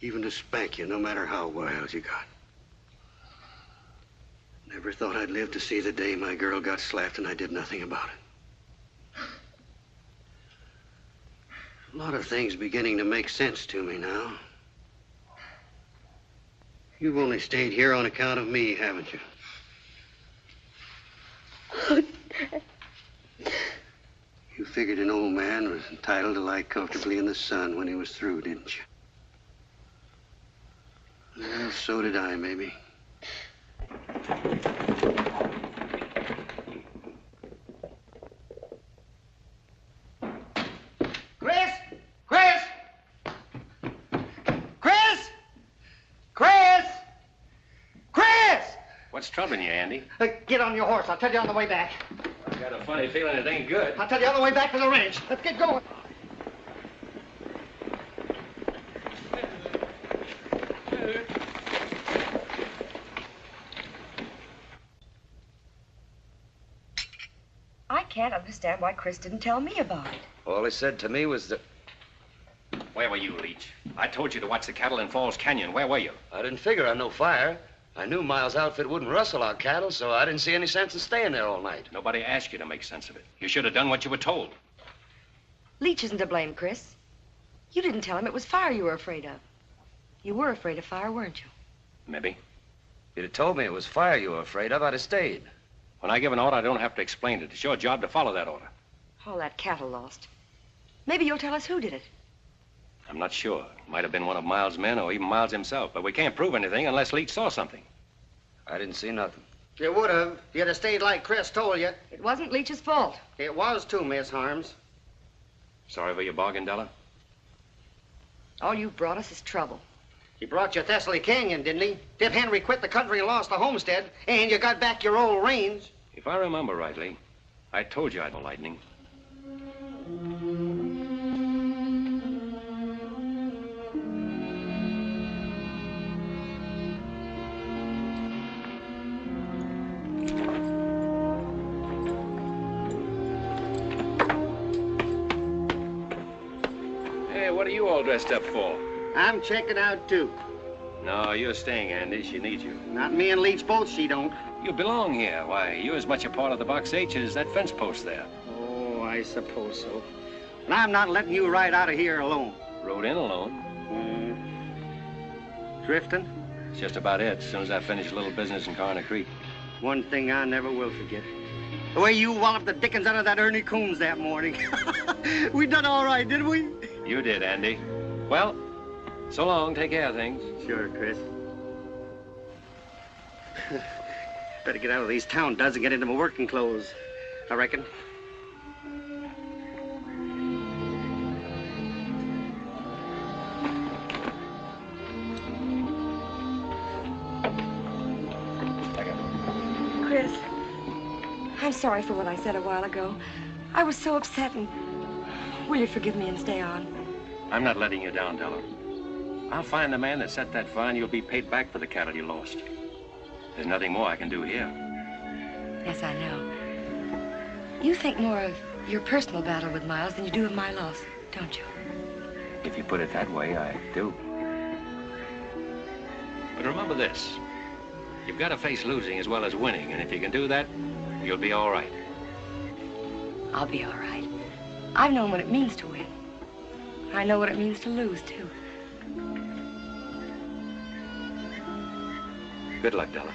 even to spank you, no matter how wild you got. Never thought I'd live to see the day my girl got slapped and I did nothing about it. A lot of things beginning to make sense to me now. You've only stayed here on account of me, haven't you? Oh, Dad. You figured an old man was entitled to lie comfortably in the sun when he was through, didn't you? Well, so did I, maybe. Chris! Chris! Chris! Chris! Chris! What's troubling you, Andy? Get on your horse. I'll tell you on the way back. I've got a funny feeling it ain't good. I'll tell you on the way back to the ranch. Let's get going. I can't understand why Chris didn't tell me about it. All he said to me was that... Where were you, Leach? I told you to watch the cattle in Falls Canyon. Where were you? I didn't figure on no fire. I knew Miles' outfit wouldn't rustle our cattle, so I didn't see any sense in staying there all night. Nobody asked you to make sense of it. You should have done what you were told. Leach isn't to blame, Chris. You didn't tell him it was fire you were afraid of. You were afraid of fire, weren't you? Maybe. If you'd have told me it was fire you were afraid of, I'd have stayed. When I give an order, I don't have to explain it. It's your job to follow that order. All that cattle lost. Maybe you'll tell us who did it. I'm not sure. It might have been one of Miles' men or even Miles himself, but we can't prove anything unless Leach saw something. I didn't see nothing. You would have if you'd have stayed like Chris told you. It wasn't Leach's fault. It was too, Miss Harms. Sorry for your bargain, Della? All you've brought us is trouble. He brought you Thessaly Canyon, didn't he? Tip Henry quit the country and lost the homestead, and you got back your old range. If I remember rightly, I told you I'd no lightning. Hey, what are you all dressed up for? I'm checking out, too. No, you're staying, Andy. She needs you. Not me and Leach both, she don't. You belong here. Why, you're as much a part of the Box H as that fence post there. Oh, I suppose so. And I'm not letting you ride out of here alone. Rode in alone. Drifting? It's just about it, as soon as I finish a little business in Corner Creek. One thing I never will forget. The way you walloped the dickens out of that Ernie Coombs that morning. We done all right, didn't we? You did, Andy. Well, so long. Take care of things. Sure, Chris. Better get out of these town duds and get into my working clothes, I reckon. Chris, I'm sorry for what I said a while ago. I was so upset, and will you forgive me and stay on? I'm not letting you down, Della. I'll find the man that set that fire, and you'll be paid back for the cattle you lost. There's nothing more I can do here. Yes, I know. You think more of your personal battle with Miles than you do of my loss, don't you? If you put it that way, I do. But remember this. You've got to face losing as well as winning, and if you can do that, you'll be all right. I'll be all right. I've known what it means to win. I know what it means to lose, too. Good luck, Della.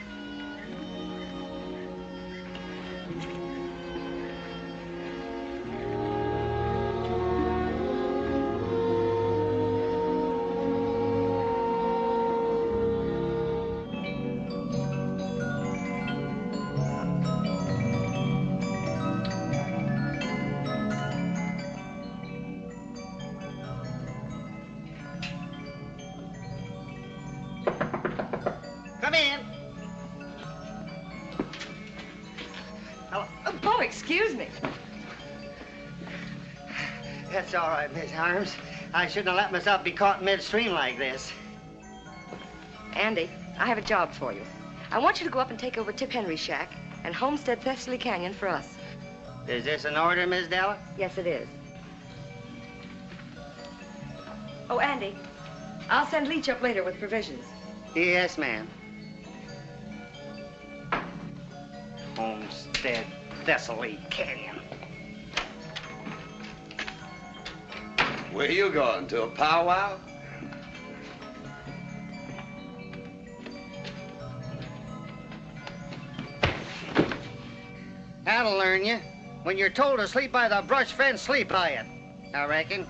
Come in. Oh, excuse me. That's all right, Miss Harms. I shouldn't have let myself be caught midstream like this. Andy, I have a job for you. I want you to go up and take over Tip Henry's shack and homestead Thessaly Canyon for us. Is this an order, Miss Della? Yes, it is. Oh, Andy, I'll send Leach up later with provisions. Yes, ma'am. Homestead Thessaly Canyon. Where you going? To a powwow? That'll learn you. When you're told to sleep by the brush fence, sleep by it, I reckon.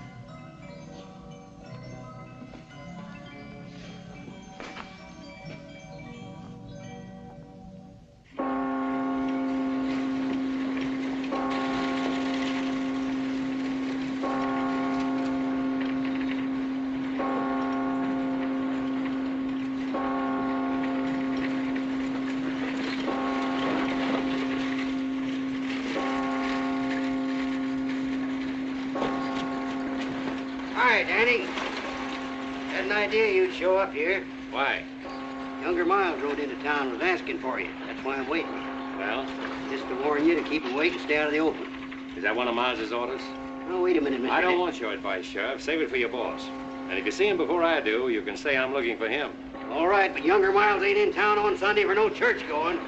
Hi, Danny. Had an idea you'd show up here. Why? Younger Miles rode into town and was asking for you. That's why I'm waiting. Well? Just to warn you to keep awake and stay out of the open. Is that one of Miles's orders? Oh, wait a minute, Mr. I don't want your advice, Sheriff. Save it for your boss. And if you see him before I do, you can say I'm looking for him. All right, but younger Miles ain't in town on Sunday for no church going.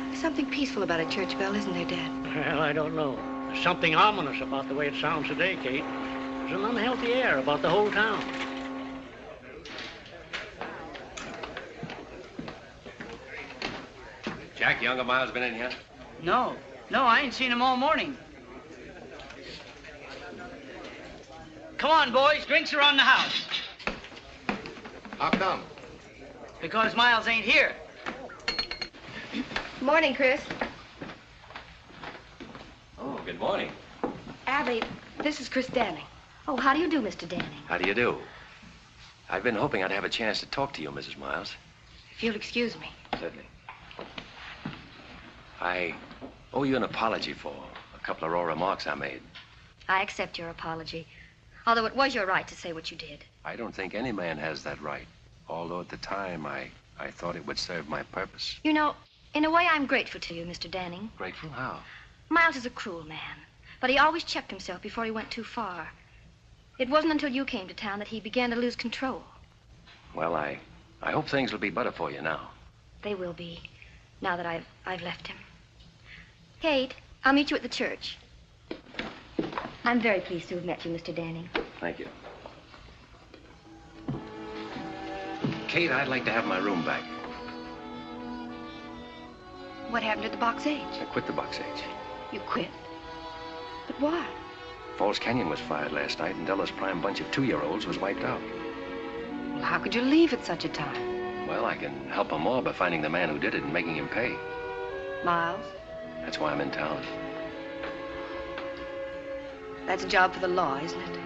There's something peaceful about a church bell, isn't there, Dad? Well, I don't know. There's something ominous about the way it sounds today, Kate. There's an unhealthy air about the whole town. Jack, younger Miles been in here? No, I ain't seen him all morning. Come on, boys, drinks are on the house. How come? Because Miles ain't here. Morning, Chris. Oh, good morning. Abby, this is Chris Danning. Oh, how do you do, Mr. Danning? How do you do? I've been hoping I'd have a chance to talk to you, Mrs. Miles. If you'll excuse me. Certainly. I owe you an apology for a couple of raw remarks I made. I accept your apology, although it was your right to say what you did. I don't think any man has that right, although at the time I thought it would serve my purpose. You know, in a way, I'm grateful to you, Mr. Danning. Grateful? How? Miles is a cruel man, but he always checked himself before he went too far. It wasn't until you came to town that he began to lose control. Well, I hope things will be better for you now. They will be, now that I've left him. Kate, I'll meet you at the church. I'm very pleased to have met you, Mr. Danning. Thank you. Kate, I'd like to have my room back. What happened to the Box H? I quit the Box H. You quit? But why? Falls Canyon was fired last night, and Della's prime bunch of 2-year-olds was wiped out. Well, how could you leave at such a time? Well, I can help them all by finding the man who did it and making him pay. Miles? That's why I'm in town. That's a job for the law, isn't it?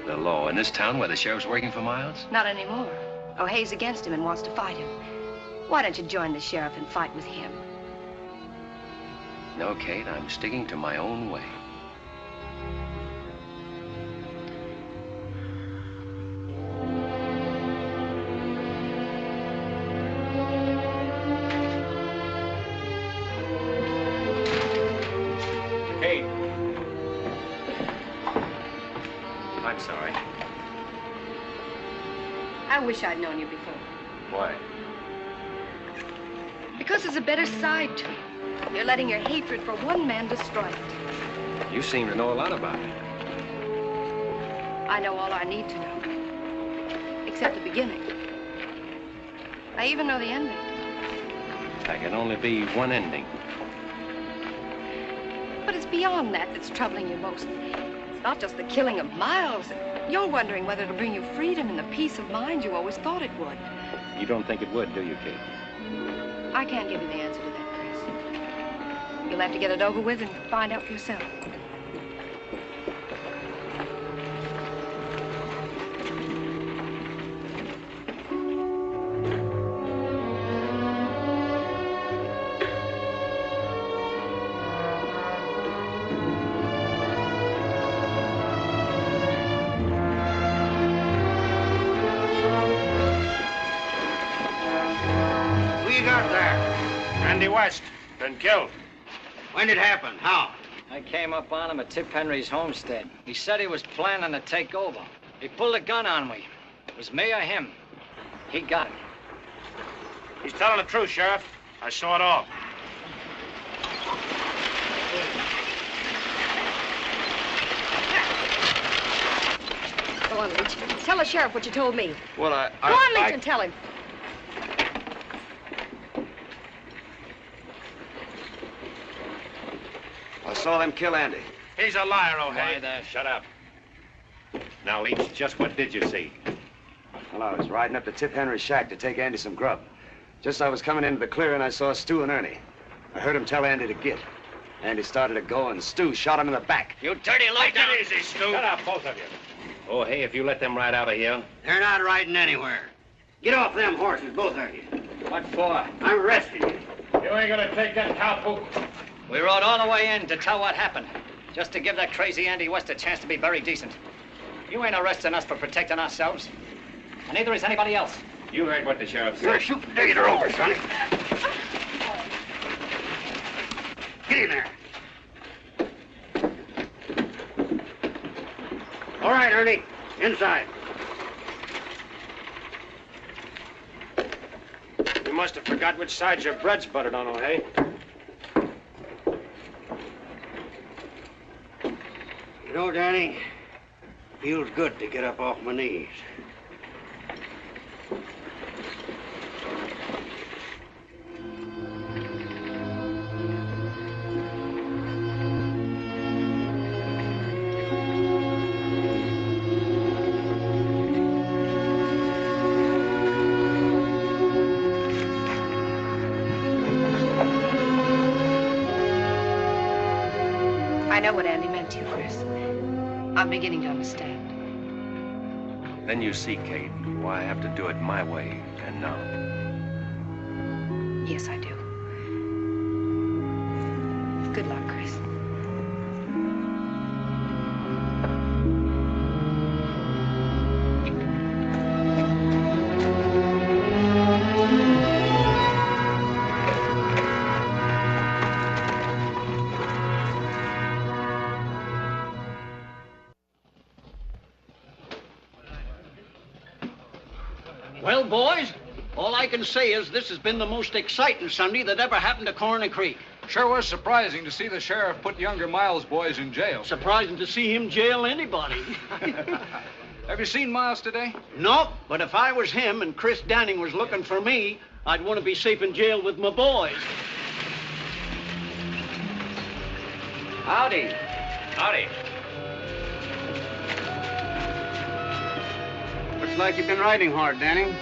The law in this town where the sheriff's working for Miles? Not anymore. O'Hay's against him and wants to fight him. Why don't you join the sheriff and fight with him? No, Kate, I'm sticking to my own way. Kate. I'm sorry. I wish I'd known you before. Why? Because there's a better side to you. You're letting your hatred for one man destroy it. You seem to know a lot about it. I know all I need to know. Except the beginning. I even know the ending. There can only be one ending. But it's beyond that that's troubling you most. It's not just the killing of Miles. You're wondering whether it'll bring you freedom and the peace of mind you always thought it would. You don't think it would, do you, Kate? I can't give you the answer to that, Chris. You'll have to get it over with and find out for yourself. West, been killed. When did it happen? How? I came up on him at Tip Henry's homestead. He said he was planning to take over. He pulled a gun on me. It was me or him. He got it. He's telling the truth, Sheriff. I saw it all. Go on, Leach. Tell the sheriff what you told me. Well, Go on, Leach, and tell him. I saw them kill Andy. He's a liar, O'Hay. Why, there. Shut up. Now, Leach, just what did you see? Well, I was riding up to Tip Henry's shack to take Andy some grub. Just as I was coming into the clearing, I saw Stu and Ernie. I heard him tell Andy to get. Andy started to go, and Stu shot him in the back. You dirty low down. Take it easy, Stu. Shut up, both of you. O'Hay, if you let them ride out of here. They're not riding anywhere. Get off them horses, both of you. What for? I'm arresting you. You ain't gonna take that cowpoke. We rode all the way in to tell what happened. Just to give that crazy Andy West a chance to be very decent. You ain't arresting us for protecting ourselves. And neither is anybody else. You heard what the sheriff said. You're a shooting digger over, Sonny. Get in there. All right, Ernie. Inside. You must have forgot which side your bread's buttered on, O'Hay. You know, Danny, feels good to get up off my knees. I know what Andy meant to you, Chris. I'm beginning to understand. Then you see, Kate, why I have to do it my way and now. Yes, I do. Good luck, Chris. Well, boys, all I can say is this has been the most exciting Sunday that ever happened to Corner Creek. Sure was surprising to see the sheriff put younger Miles' boys in jail. Surprising to see him jail anybody. Have you seen Miles today? Nope, but if I was him and Chris Danning was looking for me, I'd want to be safe in jail with my boys. Howdy. Howdy. Looks like you've been riding hard, Danning.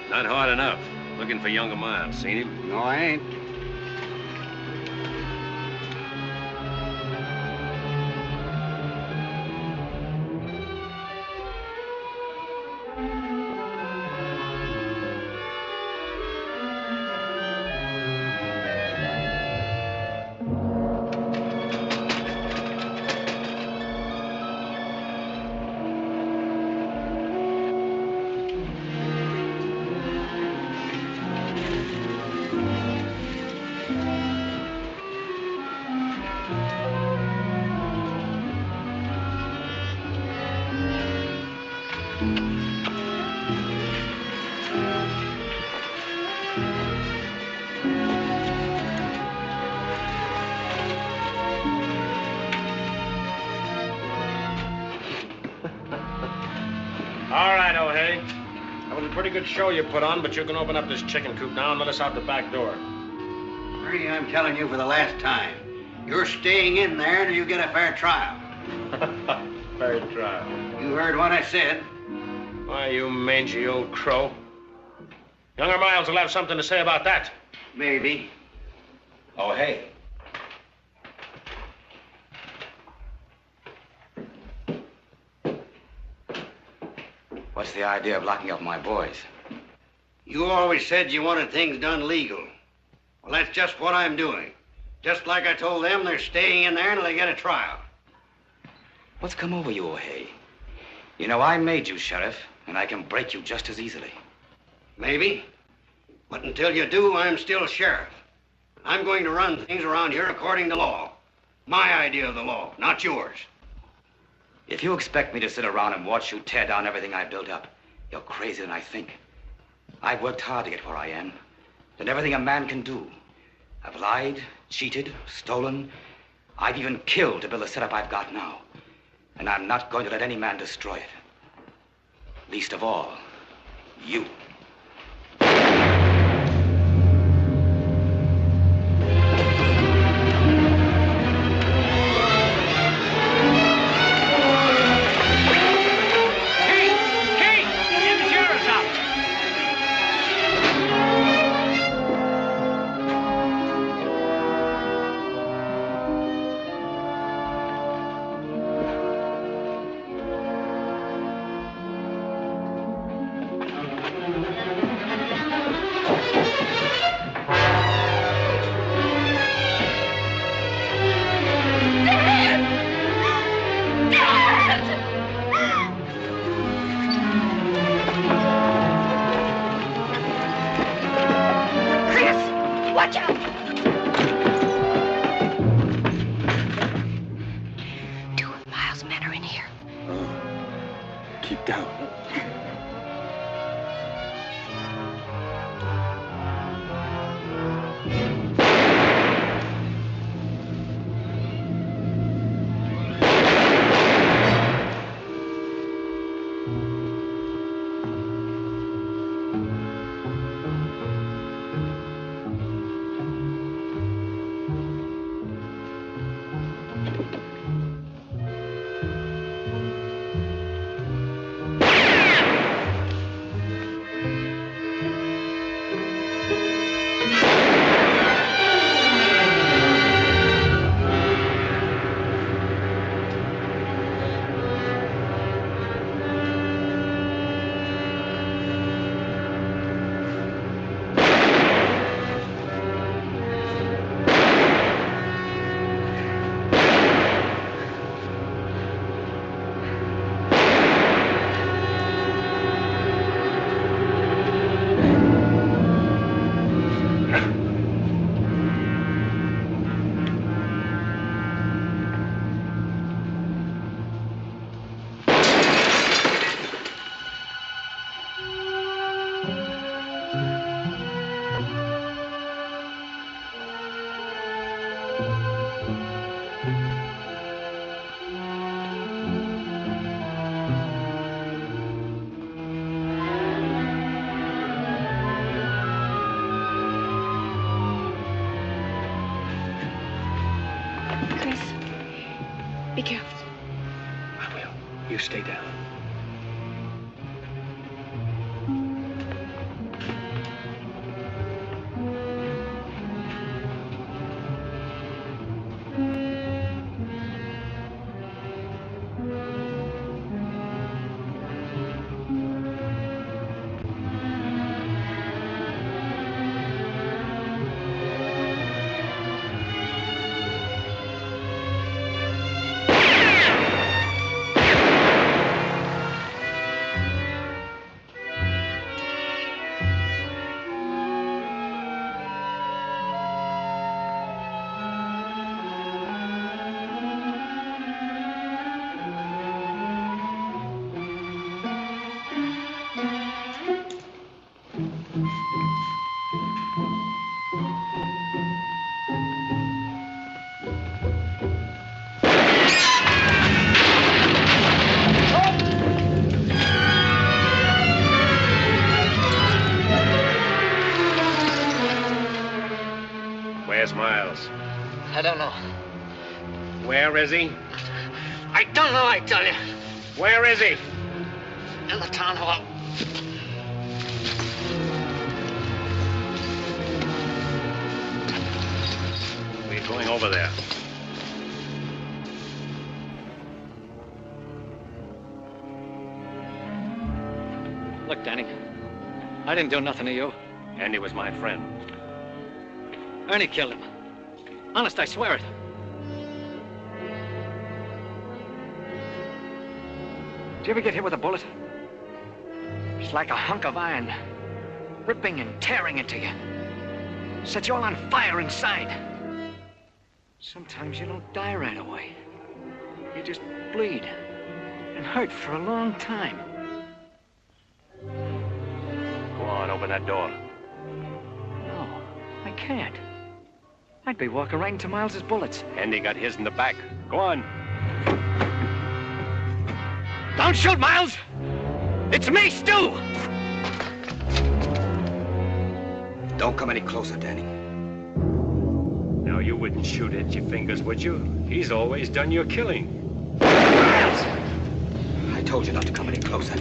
Not hard enough. Looking for younger Miles. Seen him? No, I ain't. All right, O'Hay. That was a pretty good show you put on, but you can open up this chicken coop now and let us out the back door. Ernie, I'm telling you for the last time. You're staying in there until you get a fair trial. Fair trial. You heard what I said. Why, you mangy old crow. Younger Miles will have something to say about that. Maybe. O'Hay. What's the idea of locking up my boys? You always said you wanted things done legal. Well, that's just what I'm doing. Just like I told them, they're staying in there until they get a trial. What's come over you, O'Hay? You know, I made you sheriff, and I can break you just as easily. Maybe. But until you do, I'm still sheriff. I'm going to run things around here according to law. My idea of the law, not yours. If you expect me to sit around and watch you tear down everything I built up, you're crazier than I think. I've worked hard to get where I am. Done everything a man can do. I've lied, cheated, stolen. I've even killed to build the setup I've got now. And I'm not going to let any man destroy it. Least of all, you. Keep down. Be careful. I will. You stay down. Where's Miles? I don't know. Where is he? I don't know, I tell you. Where is he? In the town hall. We're going over there. Look, Danny, I didn't do nothing to you. Andy was my friend. Ernie killed him. Honest, I swear it. Did you ever get hit with a bullet? It's like a hunk of iron, ripping and tearing into you. Set you all on fire inside. Sometimes you don't die right away. You just bleed and hurt for a long time. Go on, open that door. No, I can't. I'd be walking right into Miles's bullets. Andy got his in the back. Go on. Don't shoot, Miles! It's me, Stu! Don't come any closer, Danny. Now, you wouldn't shoot at your fingers, would you? He's always done your killing. Miles! I told you not to come any closer.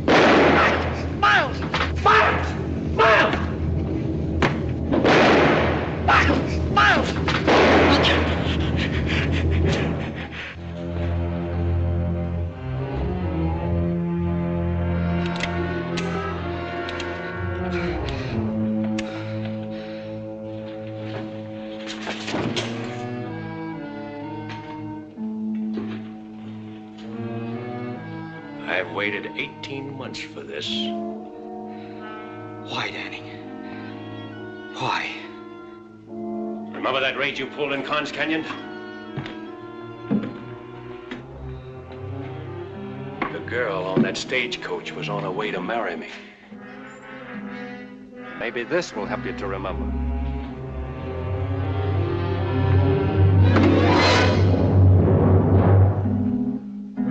Miles! Miles! Miles! Miles! Miles! I've waited 18 months for this. Why, Danny? Why? Remember that raid you pulled in Karns Canyon? girl on that stagecoach was on her way to marry me. Maybe this will help you to remember.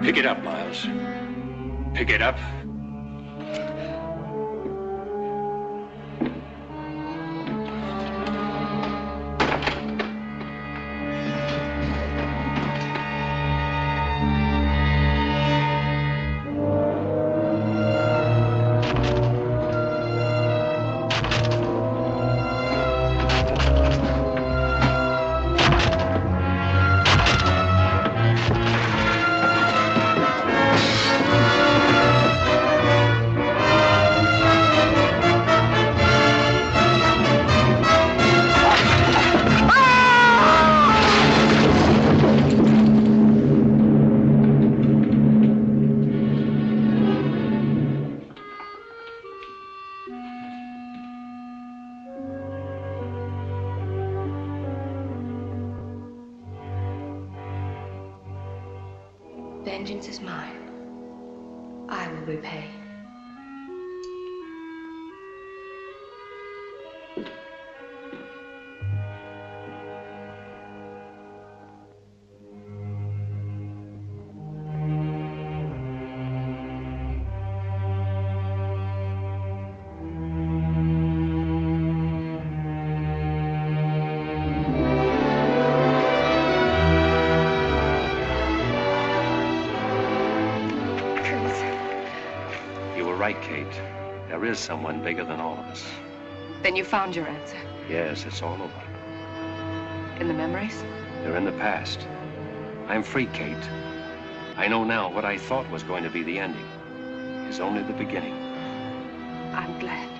Pick it up, Miles. Pick it up. Vengeance is mine. I will repay. Right, Kate. There is someone bigger than all of us. Then you found your answer. Yes, it's all over. In the memories? They're in the past. I'm free, Kate. I know now what I thought was going to be the ending is only the beginning. I'm glad.